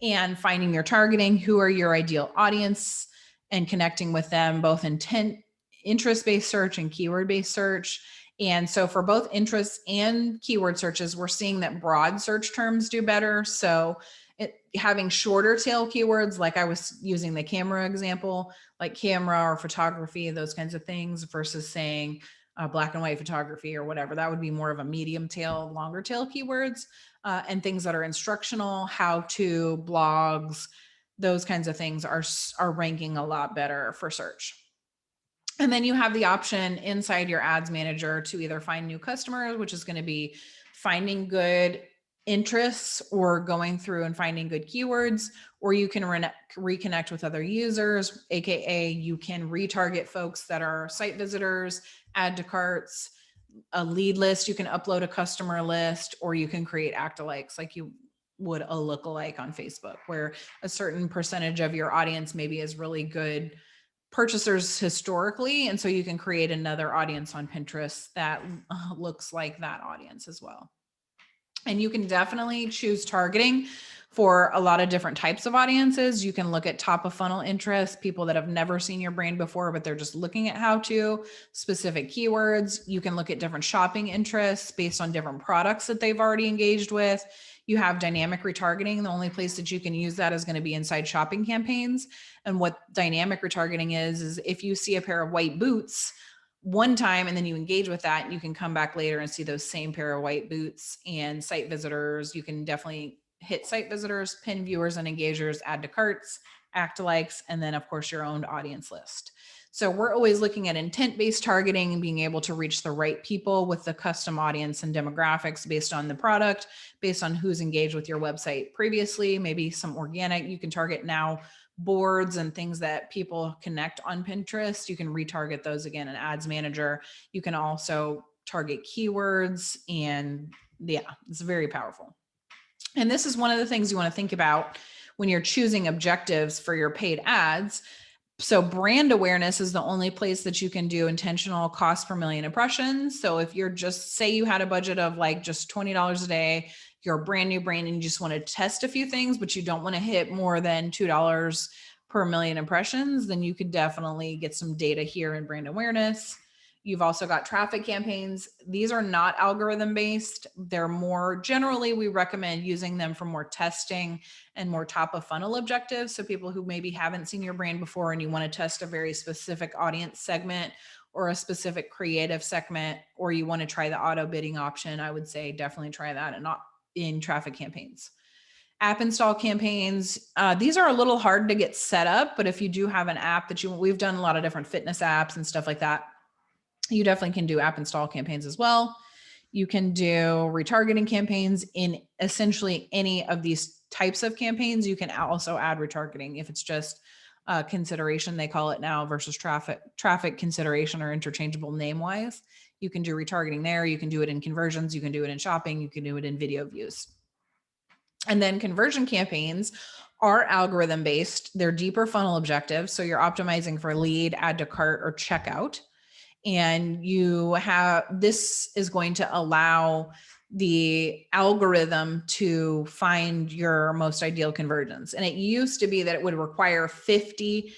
and finding your targeting, who are your ideal audience, and connecting with them, both interest-based search and keyword-based search. And so for both interest and keyword searches, we're seeing that broad search terms do better. So having shorter tail keywords, like I was using the camera example, like camera or photography, those kinds of things, versus saying black and white photography or whatever, that would be more of a medium tail, longer tail keywords, and things that are instructional, how to, blogs, those kinds of things are ranking a lot better for search. And then you have the option inside your ads manager to either find new customers, which is going to be finding good interests or going through and finding good keywords, or you can reconnect with other users, AKA you can retarget folks that are site visitors, add to carts, a lead list, you can upload a customer list, or you can create act-alikes like you would a lookalike on Facebook, where a certain percentage of your audience maybe is really good purchasers historically. And so you can create another audience on Pinterest that looks like that audience as well. And you can definitely choose targeting for a lot of different types of audiences. You can look at top of funnel interest, people that have never seen your brand before, but they're just looking at how to, specific keywords. You can look at different shopping interests based on different products that they've already engaged with. You have dynamic retargeting. The only place that you can use that is going to be inside shopping campaigns. And what dynamic retargeting is if you see a pair of white boots one time and then you engage with that, you can come back later and see those same pair of white boots and site visitors. You can definitely hit site visitors, pin viewers and engagers, add to carts, act-alikes, and then of course your own audience list. So we're always looking at intent-based targeting and being able to reach the right people with the custom audience and demographics based on the product, based on who's engaged with your website previously, maybe some organic. You can target now boards and things that people connect on Pinterest. You can retarget those again in Ads Manager. You can also target keywords, and yeah, it's very powerful. And this is one of the things you want to think about when you're choosing objectives for your paid ads. So brand awareness is the only place that you can do intentional cost per million impressions. So if you're just, say you had a budget of like just $20 a day, you're a brand new brand and you just want to test a few things, but you don't want to hit more than $2 per million impressions, then you could definitely get some data here in brand awareness. You've also got traffic campaigns. These are not algorithm based. They're more generally, we recommend using them for more testing and more top of funnel objectives. So people who maybe haven't seen your brand before and you want to test a very specific audience segment or a specific creative segment, or you want to try the auto bidding option, I would say definitely try that and not in traffic campaigns. App install campaigns. These are a little hard to get set up, but if you do have an app that we've done a lot of different fitness apps and stuff like that. You definitely can do app install campaigns as well. You can do retargeting campaigns in essentially any of these types of campaigns. You can also add retargeting if it's just consideration, they call it now, versus traffic consideration, or interchangeable name wise. You can do retargeting there. You can do it in conversions. You can do it in shopping. You can do it in video views. And then conversion campaigns are algorithm based. They're deeper funnel objectives. So you're optimizing for lead, add to cart, or checkout. And this is going to allow the algorithm to find your most ideal conversions. And it used to be that it would require 50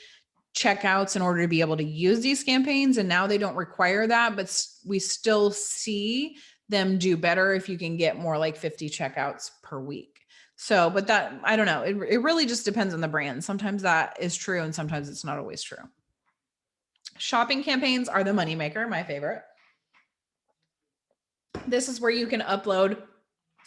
checkouts in order to be able to use these campaigns. And now they don't require that, but we still see them do better if you can get more like 50 checkouts per week. So, but that, I don't know, it really just depends on the brand. Sometimes that is true and sometimes it's not always true. Shopping campaigns are the moneymaker, my favorite. This is where you can upload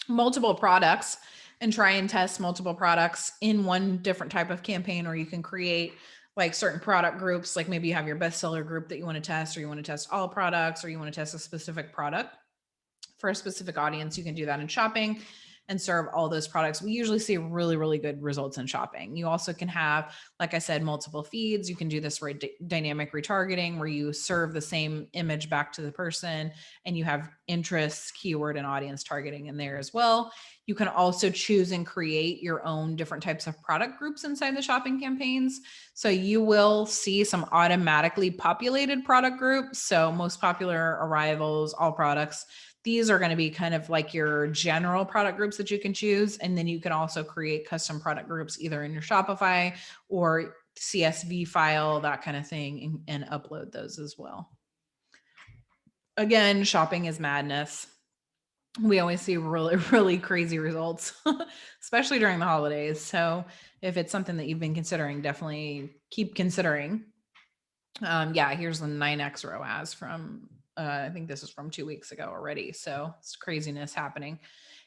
multiple products and try and test multiple products in one different type of campaign, or you can create like certain product groups, like maybe you have your bestseller group that you want to test, or you want to test all products, or you want to test a specific product for a specific audience. You can do that in shopping and serve all those products. We usually see really, really good results in shopping. You also can have, like I said, multiple feeds. You can do this for dynamic retargeting where you serve the same image back to the person and you have interests, keyword, and audience targeting in there as well. You can also choose and create your own different types of product groups inside the shopping campaigns. So you will see some automatically populated product groups. So most popular, arrivals, all products. These are going to be kind of like your general product groups that you can choose. And then you can also create custom product groups either in your Shopify or CSV file, that kind of thing, and upload those as well. Again, shopping is madness. We always see really, really crazy results, especially during the holidays. So if it's something that you've been considering, definitely keep considering. Yeah, here's the 9x ROAS from, I think this is from 2 weeks ago already. So it's craziness happening.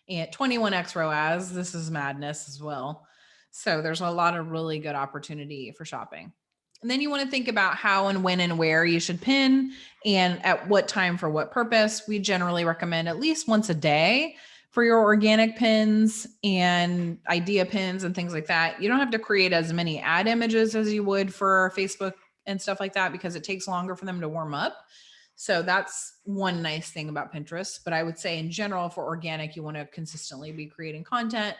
And 21x ROAS, this is madness as well. So there's a lot of really good opportunity for shopping. And then you want to think about how and when and where you should pin and at what time for what purpose. We generally recommend at least once a day for your organic pins and idea pins and things like that. You don't have to create as many ad images as you would for Facebook and stuff like that because it takes longer for them to warm up. So that's one nice thing about Pinterest. But I would say in general for organic, you want to consistently be creating content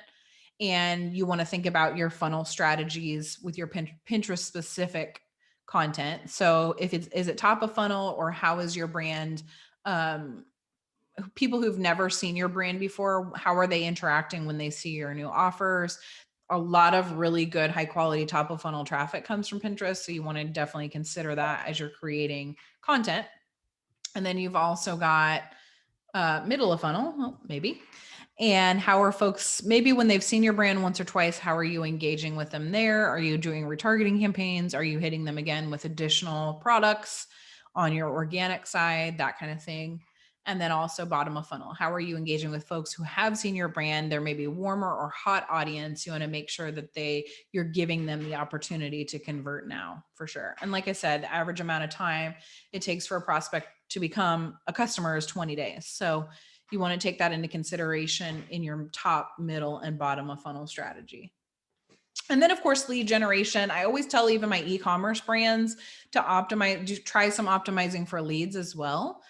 and you want to think about your funnel strategies with your Pinterest specific content. So is it top of funnel, or how is your brand, people who've never seen your brand before, how are they interacting when they see your new offers? A lot of really good high quality top of funnel traffic comes from Pinterest. So you want to definitely consider that as you're creating content. And then you've also got middle of funnel, well, maybe. And how are folks, maybe when they've seen your brand once or twice, how are you engaging with them there? Are you doing retargeting campaigns? Are you hitting them again with additional products on your organic side, that kind of thing? And then also bottom of funnel. How are you engaging with folks who have seen your brand? They're maybe warmer or hot audience. You want to make sure that you're giving them the opportunity to convert now, for sure. And like I said, the average amount of time it takes for a prospect to become a customer is 20 days. So you want to take that into consideration in your top, middle, and bottom of funnel strategy. And then of course, lead generation. I always tell even my e-commerce brands to try some optimizing for leads as well,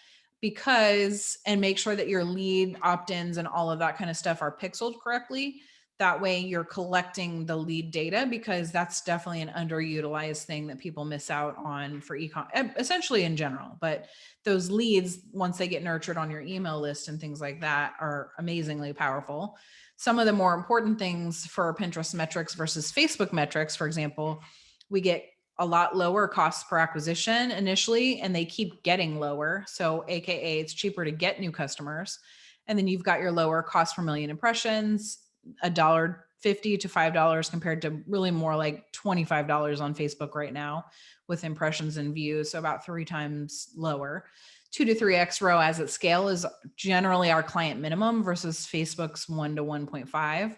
and make sure that your lead opt-ins and all of that kind of stuff are pixeled correctly. That way you're collecting the lead data, because that's definitely an underutilized thing that people miss out on for e-com, essentially in general. But those leads, once they get nurtured on your email list and things like that, are amazingly powerful. Some of the more important things for Pinterest metrics versus Facebook metrics, for example, we get a lot lower costs per acquisition initially, and they keep getting lower. So AKA it's cheaper to get new customers. And then you've got your lower cost per million impressions, $1.50 to $5 compared to really more like $25 on Facebook right now with impressions and views. So about 3 times lower. 2 to 3x ROAS at scale is generally our client minimum versus Facebook's 1 to 1.5.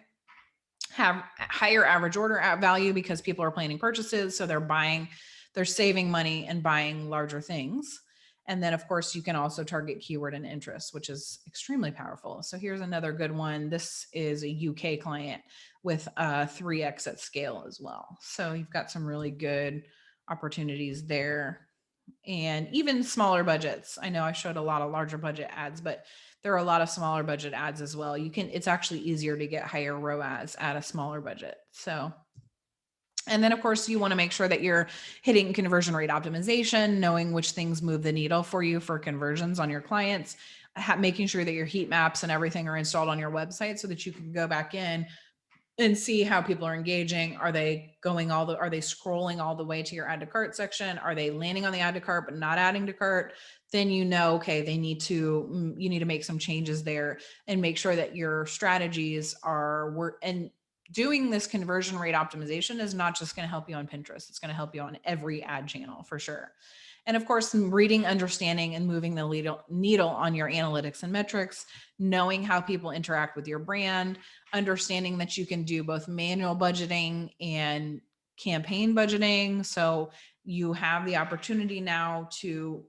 Have higher average order value because people are planning purchases. So they're saving money and buying larger things. And then of course you can also target keyword and interest, which is extremely powerful. So here's another good one. This is a UK client with 3x at scale as well. So you've got some really good opportunities there. And even smaller budgets. I know I showed a lot of larger budget ads, but there are a lot of smaller budget ads as well. It's actually easier to get higher ROAS at a smaller budget. So, and then of course you want to make sure that you're hitting conversion rate optimization, knowing which things move the needle for you for conversions on your clients, making sure that your heat maps and everything are installed on your website so that you can go back in and see how people are engaging. Are they scrolling all the way to your add to cart section? Are they landing on the add to cart but not adding to cart? Then you know, okay, you need to make some changes there and make sure that your strategies and doing this conversion rate optimization is not just going to help you on Pinterest. It's going to help you on every ad channel for sure. And of course, reading, understanding, and moving the needle on your analytics and metrics, knowing how people interact with your brand, understanding that you can do both manual budgeting and campaign budgeting. So you have the opportunity now to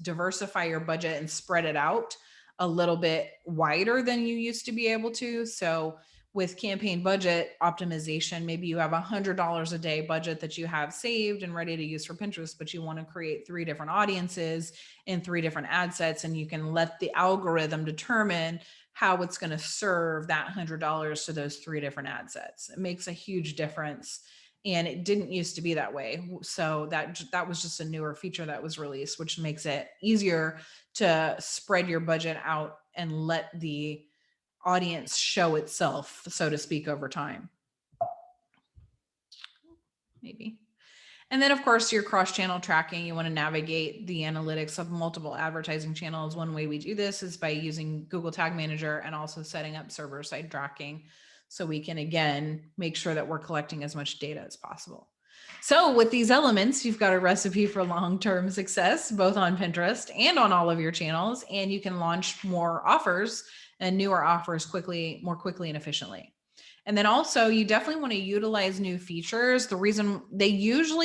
diversify your budget and spread it out a little bit wider than you used to be able to. So with campaign budget optimization, maybe you have $100 a day budget that you have saved and ready to use for Pinterest, but you want to create 3 different audiences in 3 different ad sets, and you can let the algorithm determine how it's going to serve that $100 to those 3 different ad sets. It makes a huge difference. And it didn't used to be that way. So that was just a newer feature that was released, which makes it easier to spread your budget out and let the audience show itself, so to speak, over time. Maybe. And then of course your cross-channel tracking, you want to navigate the analytics of multiple advertising channels. One way we do this is by using Google Tag Manager and also setting up server-side tracking. So we can, again, make sure that we're collecting as much data as possible. So with these elements, you've got a recipe for long-term success, both on Pinterest and on all of your channels, and you can launch more offers and newer offers more quickly and efficiently. And then also you definitely want to utilize new features. The reason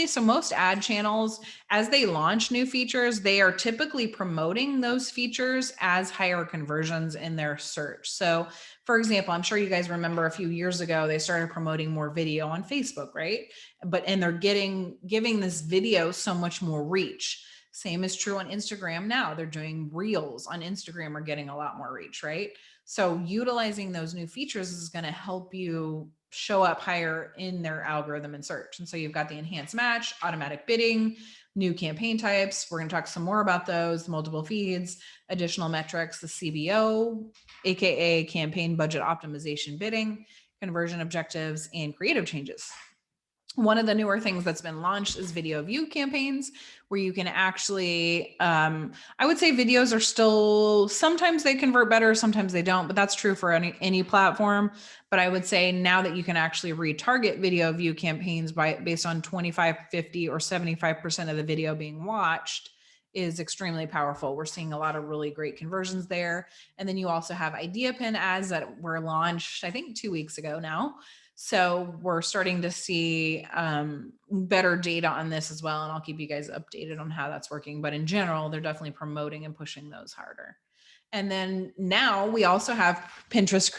so most ad channels, as they launch new features, they are typically promoting those features as higher conversions in their search. So for example, I'm sure you guys remember a few years ago, they started promoting more video on Facebook, right? And they're giving this video so much more reach. Same is true on Instagram now. They're doing reels on Instagram are getting a lot more reach, right? So utilizing those new features is going to help you show up higher in their algorithm and search. And so you've got the enhanced match, automatic bidding, new campaign types. We're going to talk some more about those, multiple feeds, additional metrics, the CBO, AKA campaign budget optimization bidding, conversion objectives, and creative changes. One of the newer things that's been launched is video view campaigns, where you can actually, I would say videos are still, sometimes they convert better, sometimes they don't, but that's true for any platform. But I would say now that you can actually retarget video view campaigns based on 25, 50, or 75% of the video being watched is extremely powerful. We're seeing a lot of really great conversions there. And then you also have idea pin ads that were launched, I think 2 weeks ago now. So we're starting to see better data on this as well. And I'll keep you guys updated on how that's working. But in general, they're definitely promoting and pushing those harder. And then now we also have Pinterest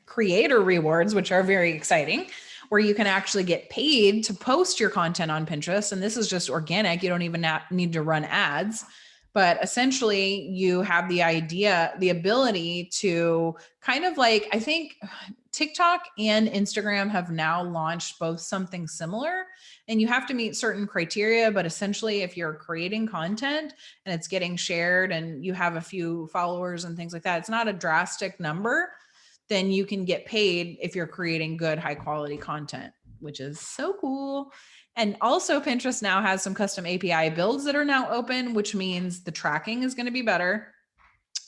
creator rewards, which are very exciting, where you can actually get paid to post your content on Pinterest. And this is just organic. You don't even need to run ads. But essentially you have the ability to kind of like, I think TikTok and Instagram have now launched both something similar, and you have to meet certain criteria. But essentially, if you're creating content and it's getting shared and you have a few followers and things like that, it's not a drastic number, then you can get paid if you're creating good, high quality content, which is so cool. And also Pinterest now has some custom API builds that are now open, which means the tracking is going to be better.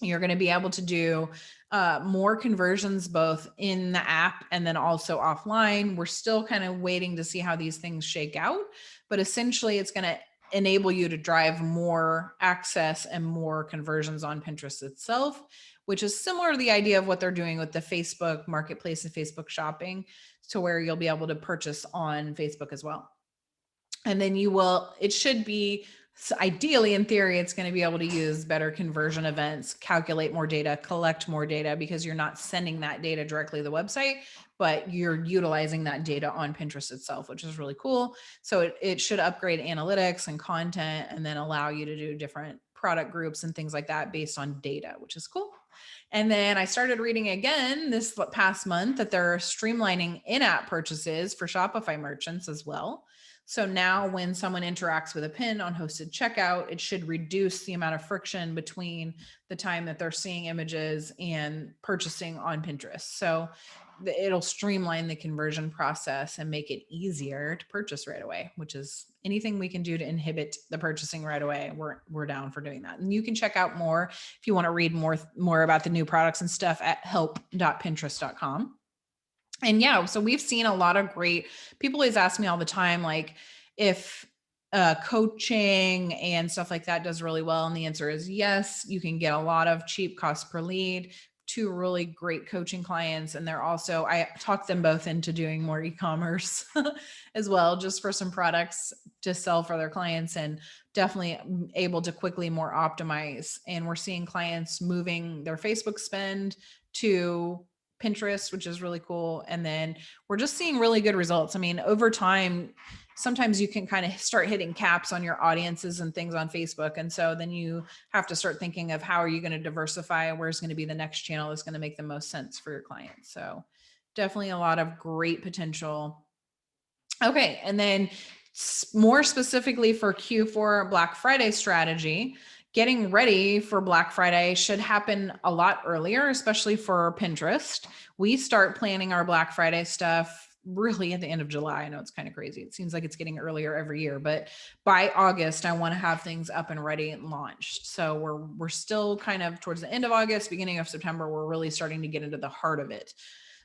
You're going to be able to do more conversions both in the app and then also offline. We're still kind of waiting to see how these things shake out, but essentially it's going to enable you to drive more access and more conversions on Pinterest itself, which is similar to the idea of what they're doing with the Facebook marketplace and Facebook shopping, to where you'll be able to purchase on Facebook as well. And then it should be, so ideally in theory, it's going to be able to use better conversion events, calculate more data, collect more data, because you're not sending that data directly to the website, but you're utilizing that data on Pinterest itself, which is really cool. So it should upgrade analytics and content, and then allow you to do different product groups and things like that based on data, which is cool. And then I started reading again this past month that they're streamlining in-app purchases for Shopify merchants as well. So now when someone interacts with a pin on hosted checkout, it should reduce the amount of friction between the time that they're seeing images and purchasing on Pinterest. So it'll streamline the conversion process and make it easier to purchase right away, which is anything we can do to inhibit the purchasing right away. We're down for doing that. And you can check out more if you want to read more about the new products and stuff at help.pinterest.com. And yeah, so we've seen a lot of great people. Always ask me all the time, like, if coaching and stuff like that does really well. And the answer is yes. You can get a lot of cheap cost per lead, 2 really great coaching clients. And they're also, I talked them both into doing more e-commerce as well, just for some products to sell for their clients, and definitely able to quickly more optimize. And we're seeing clients moving their Facebook spend to Pinterest, which is really cool. And then we're just seeing really good results. I mean, over time, sometimes you can kind of start hitting caps on your audiences and things on Facebook. And so then you have to start thinking of how are you going to diversify? Where's going to be the next channel that's going to make the most sense for your clients? So definitely a lot of great potential. Okay. And then more specifically for Q4 Black Friday strategy, getting ready for Black Friday should happen a lot earlier, especially for Pinterest. We start planning our Black Friday stuff really at the end of July. I know it's kind of crazy. It seems like it's getting earlier every year, but by August, I want to have things up and ready and launched. So we're still kind of towards the end of August, beginning of September, we're really starting to get into the heart of it.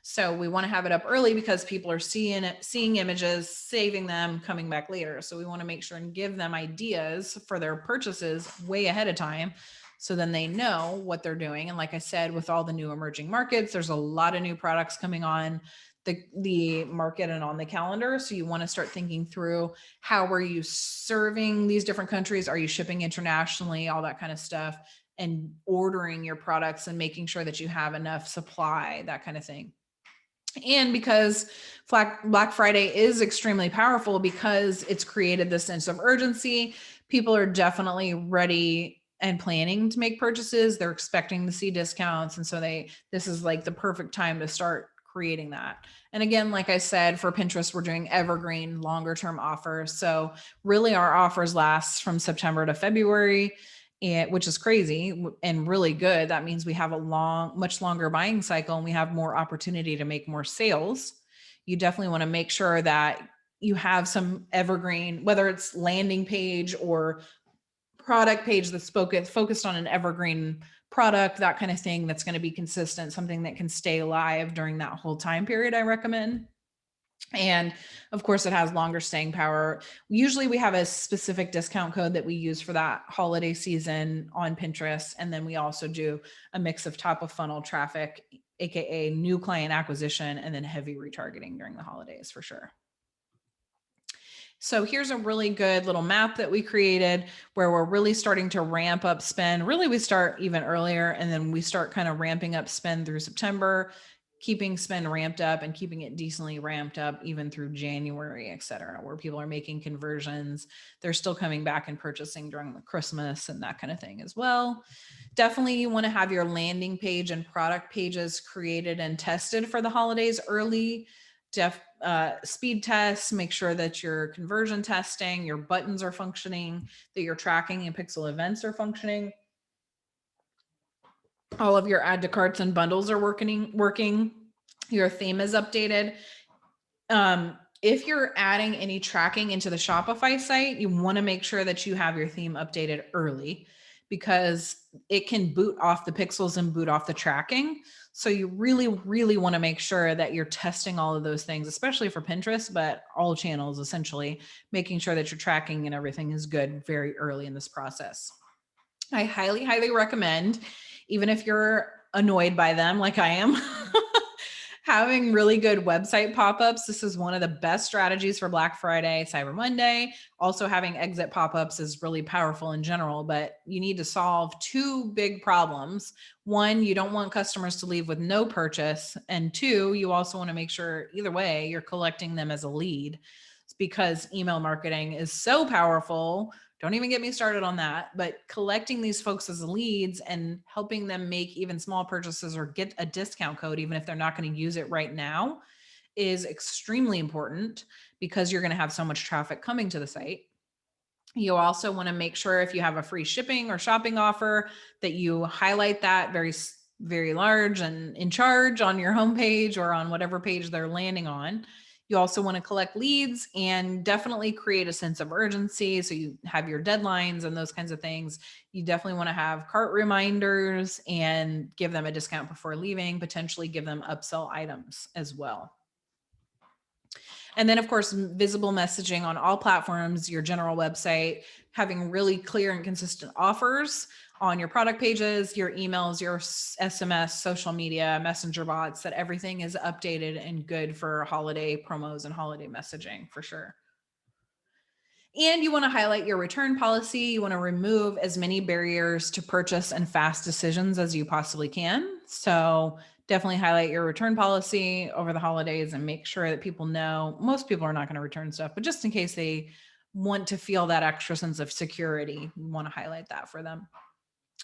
So we want to have it up early because people are seeing images, saving them, coming back later. So we want to make sure and give them ideas for their purchases way ahead of time, so then they know what they're doing. And like I said, with all the new emerging markets, there's a lot of new products coming on the market and on the calendar. So you want to start thinking through, how are you serving these different countries? Are you shipping internationally? All that kind of stuff, and ordering your products and making sure that you have enough supply, that kind of thing. And because Black Friday is extremely powerful, because it's created this sense of urgency, people are definitely ready and planning to make purchases. They're expecting to see discounts. And so this is like the perfect time to start creating that. And again, like I said, for Pinterest, we're doing evergreen longer term offers. So really our offers last from September to February, which is crazy and really good. That means we have a much longer buying cycle, and we have more opportunity to make more sales. You definitely want to make sure that you have some evergreen, whether it's landing page or product page that's focused on an evergreen product, that kind of thing, that's going to be consistent, something that can stay live during that whole time period, I recommend. And of course, it has longer staying power. Usually we have a specific discount code that we use for that holiday season on Pinterest. And then we also do a mix of top of funnel traffic, AKA new client acquisition, and then heavy retargeting during the holidays for sure. So here's a really good little map that we created where we're really starting to ramp up spend. Really, we start even earlier, and then we start kind of ramping up spend through September, keeping spend ramped up and keeping it decently ramped up even through January, et cetera, where people are making conversions. They're still coming back and purchasing during the Christmas and that kind of thing as well. Definitely you want to have your landing page and product pages created and tested for the holidays early. Speed tests, make sure that your conversion testing, your buttons are functioning, that your tracking and pixel events are functioning. All of your add to carts and bundles are working. Your theme is updated. If you're adding any tracking into the Shopify site, you want to make sure that you have your theme updated early because it can boot off the pixels and boot off the tracking. So you really, really want to make sure that you're testing all of those things, especially for Pinterest, but all channels essentially, making sure that your tracking and everything is good very early in this process. I highly, highly recommend, even if you're annoyed by them like I am, having really good website pop-ups. This is one of the best strategies for Black Friday, Cyber Monday. Also having exit pop-ups is really powerful in general, but you need to solve two big problems. One, you don't want customers to leave with no purchase. And two, you also want to make sure either way, you're collecting them as a lead. It's because email marketing is so powerful. Don't even get me started on that, but collecting these folks as leads and helping them make even small purchases or get a discount code, even if they're not going to use it right now, is extremely important because you're going to have so much traffic coming to the site. You also want to make sure if you have a free shipping or shopping offer that you highlight that very, very large and in charge on your homepage or on whatever page they're landing on. You also want to collect leads and definitely create a sense of urgency. So you have your deadlines and those kinds of things. You definitely want to have cart reminders and give them a discount before leaving, potentially give them upsell items as well. And then, of course, visible messaging on all platforms, your general website, having really clear and consistent offers on your product pages, your emails, your SMS, social media, messenger bots, that everything is updated and good for holiday promos and holiday messaging for sure. And you want to highlight your return policy. You want to remove as many barriers to purchase and fast decisions as you possibly can. So definitely highlight your return policy over the holidays and make sure that people know. Most people are not going to return stuff, but just in case they want to feel that extra sense of security, you want to highlight that for them.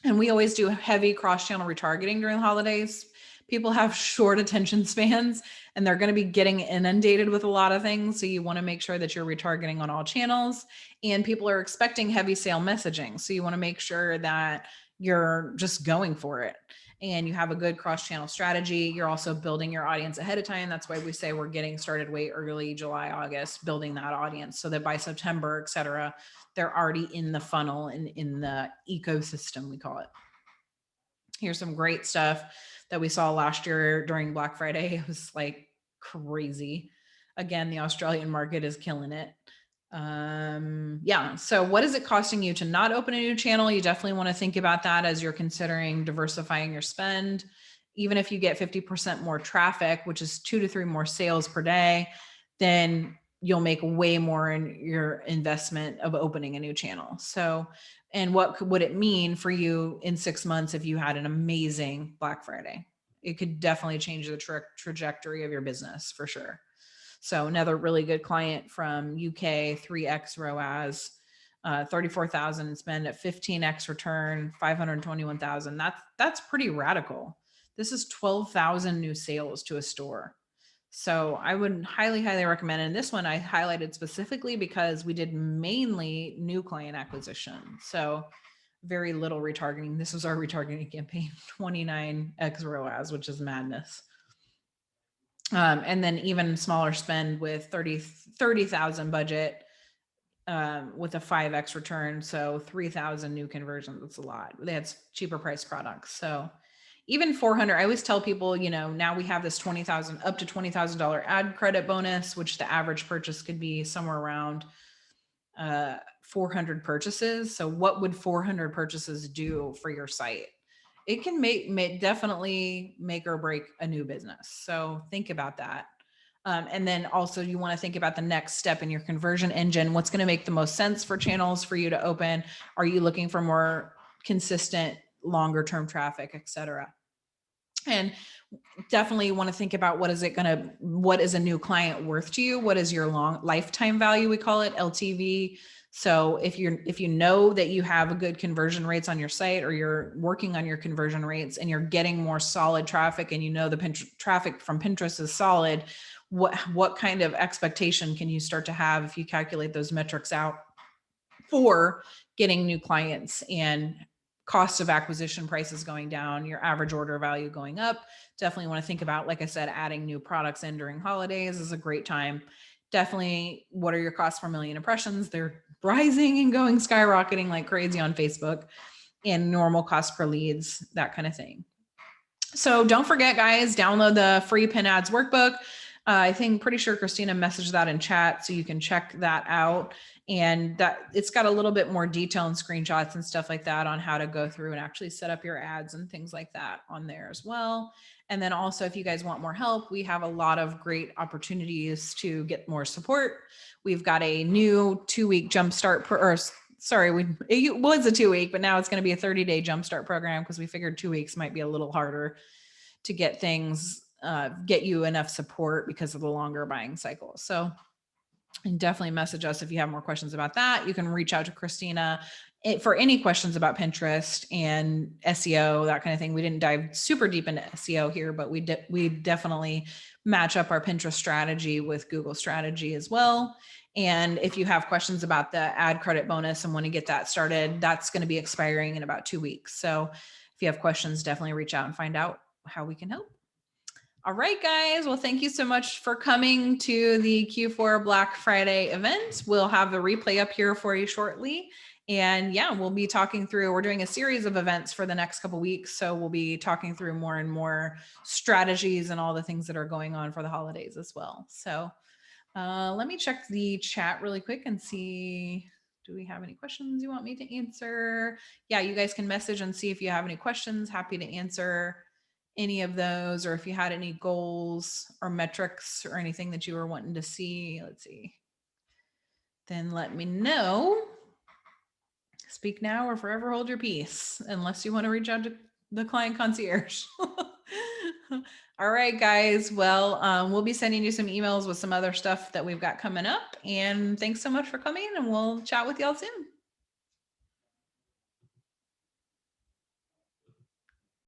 And we always do heavy cross-channel retargeting during the holidays. People have short attention spans and they're going to be getting inundated with a lot of things. So you want to make sure that you're retargeting on all channels, and people are expecting heavy sale messaging. So you want to make sure that you're just going for it and you have a good cross-channel strategy. You're also building your audience ahead of time. That's why we say we're getting started way early, July, August, building that audience so that by September, et cetera, they're already in the funnel and in the ecosystem, we call it. Here's some great stuff that we saw last year during Black Friday. It was like crazy. Again, the Australian market is killing it. Yeah. So what is it costing you to not open a new channel? You definitely want to think about that as you're considering diversifying your spend. Even if you get 50% more traffic, which is 2 to 3 more sales per day, then you'll make way more in your investment of opening a new channel. So, and what would it mean for you in 6 months if you had an amazing Black Friday? It could definitely change the trajectory of your business for sure. So another really good client from UK, 3x ROAS, 34,000 spend at 15x return, 521,000. That's pretty radical. This is 12,000 new sales to a store. So I would highly, highly recommend. And this one I highlighted specifically because we did mainly new client acquisition. So very little retargeting. This was our retargeting campaign, 29x ROAS, which is madness. And then even smaller spend with 30,000 budget with a 5x return. So 3,000 new conversions. That's a lot. They had cheaper price products. So even 400, I always tell people, now we have this $20,000 up to $20,000 ad credit bonus, which the average purchase could be somewhere around 400 purchases. So what would 400 purchases do for your site? It can definitely make or break a new business. So think about that. And then also you want to think about the next step in your conversion engine. What's going to make the most sense for channels for you to open? Are you looking for more consistent, longer term traffic, et cetera? And definitely want to think about what is a new client worth to you? What is your long lifetime value? We call it LTV. So if you know that you have a good conversion rates on your site, or you're working on your conversion rates and you're getting more solid traffic, and the traffic from Pinterest is solid, what kind of expectation can you start to have if you calculate those metrics out for getting new clients and cost of acquisition prices going down, your average order value going up? Definitely want to think about, like I said, adding new products in during holidays is a great time. definitely, what are your costs per million impressions? They're rising and going skyrocketing like crazy on Facebook, and normal cost per leads, that kind of thing. So don't forget, guys, download the free pin ads workbook. I think pretty sure Christina messaged that in chat, so you can check that out. And that it's got a little bit more detail and screenshots and stuff like that on how to go through and actually set up your ads and things like that on there as well. And then also, if you guys want more help, we have a lot of great opportunities to get more support. We've got a new 2-week jumpstart it was a 2-week, but now it's going to be a 30-day jumpstart program because we figured 2 weeks might be a little harder to get things, get you enough support because of the longer buying cycle. So and definitely message us if you have more questions about that. You can reach out to Christina for any questions about Pinterest and SEO, that kind of thing. We didn't dive super deep into SEO here, but we definitely match up our Pinterest strategy with Google strategy as well. And if you have questions about the ad credit bonus and want to get that started, that's going to be expiring in about 2 weeks. So if you have questions, definitely reach out and find out how we can help. All right, guys. Well, thank you so much for coming to the Q4 Black Friday event. We'll have the replay up here for you shortly. And yeah, we'll be talking through, we're doing a series of events for the next couple of weeks. So we'll be talking through more and more strategies and all the things that are going on for the holidays as well. So let me check the chat really quick and see, do we have any questions you want me to answer? Yeah, you guys can message and see if you have any questions. Happy to answer any of those, or if you had any goals or metrics or anything that you were wanting to see. Let's see. Then let me know. Speak now or forever hold your peace, unless you want to reach out to the client concierge. All right, guys. Well, we'll be sending you some emails with some other stuff that we've got coming up. And thanks so much for coming, and we'll chat with y'all soon.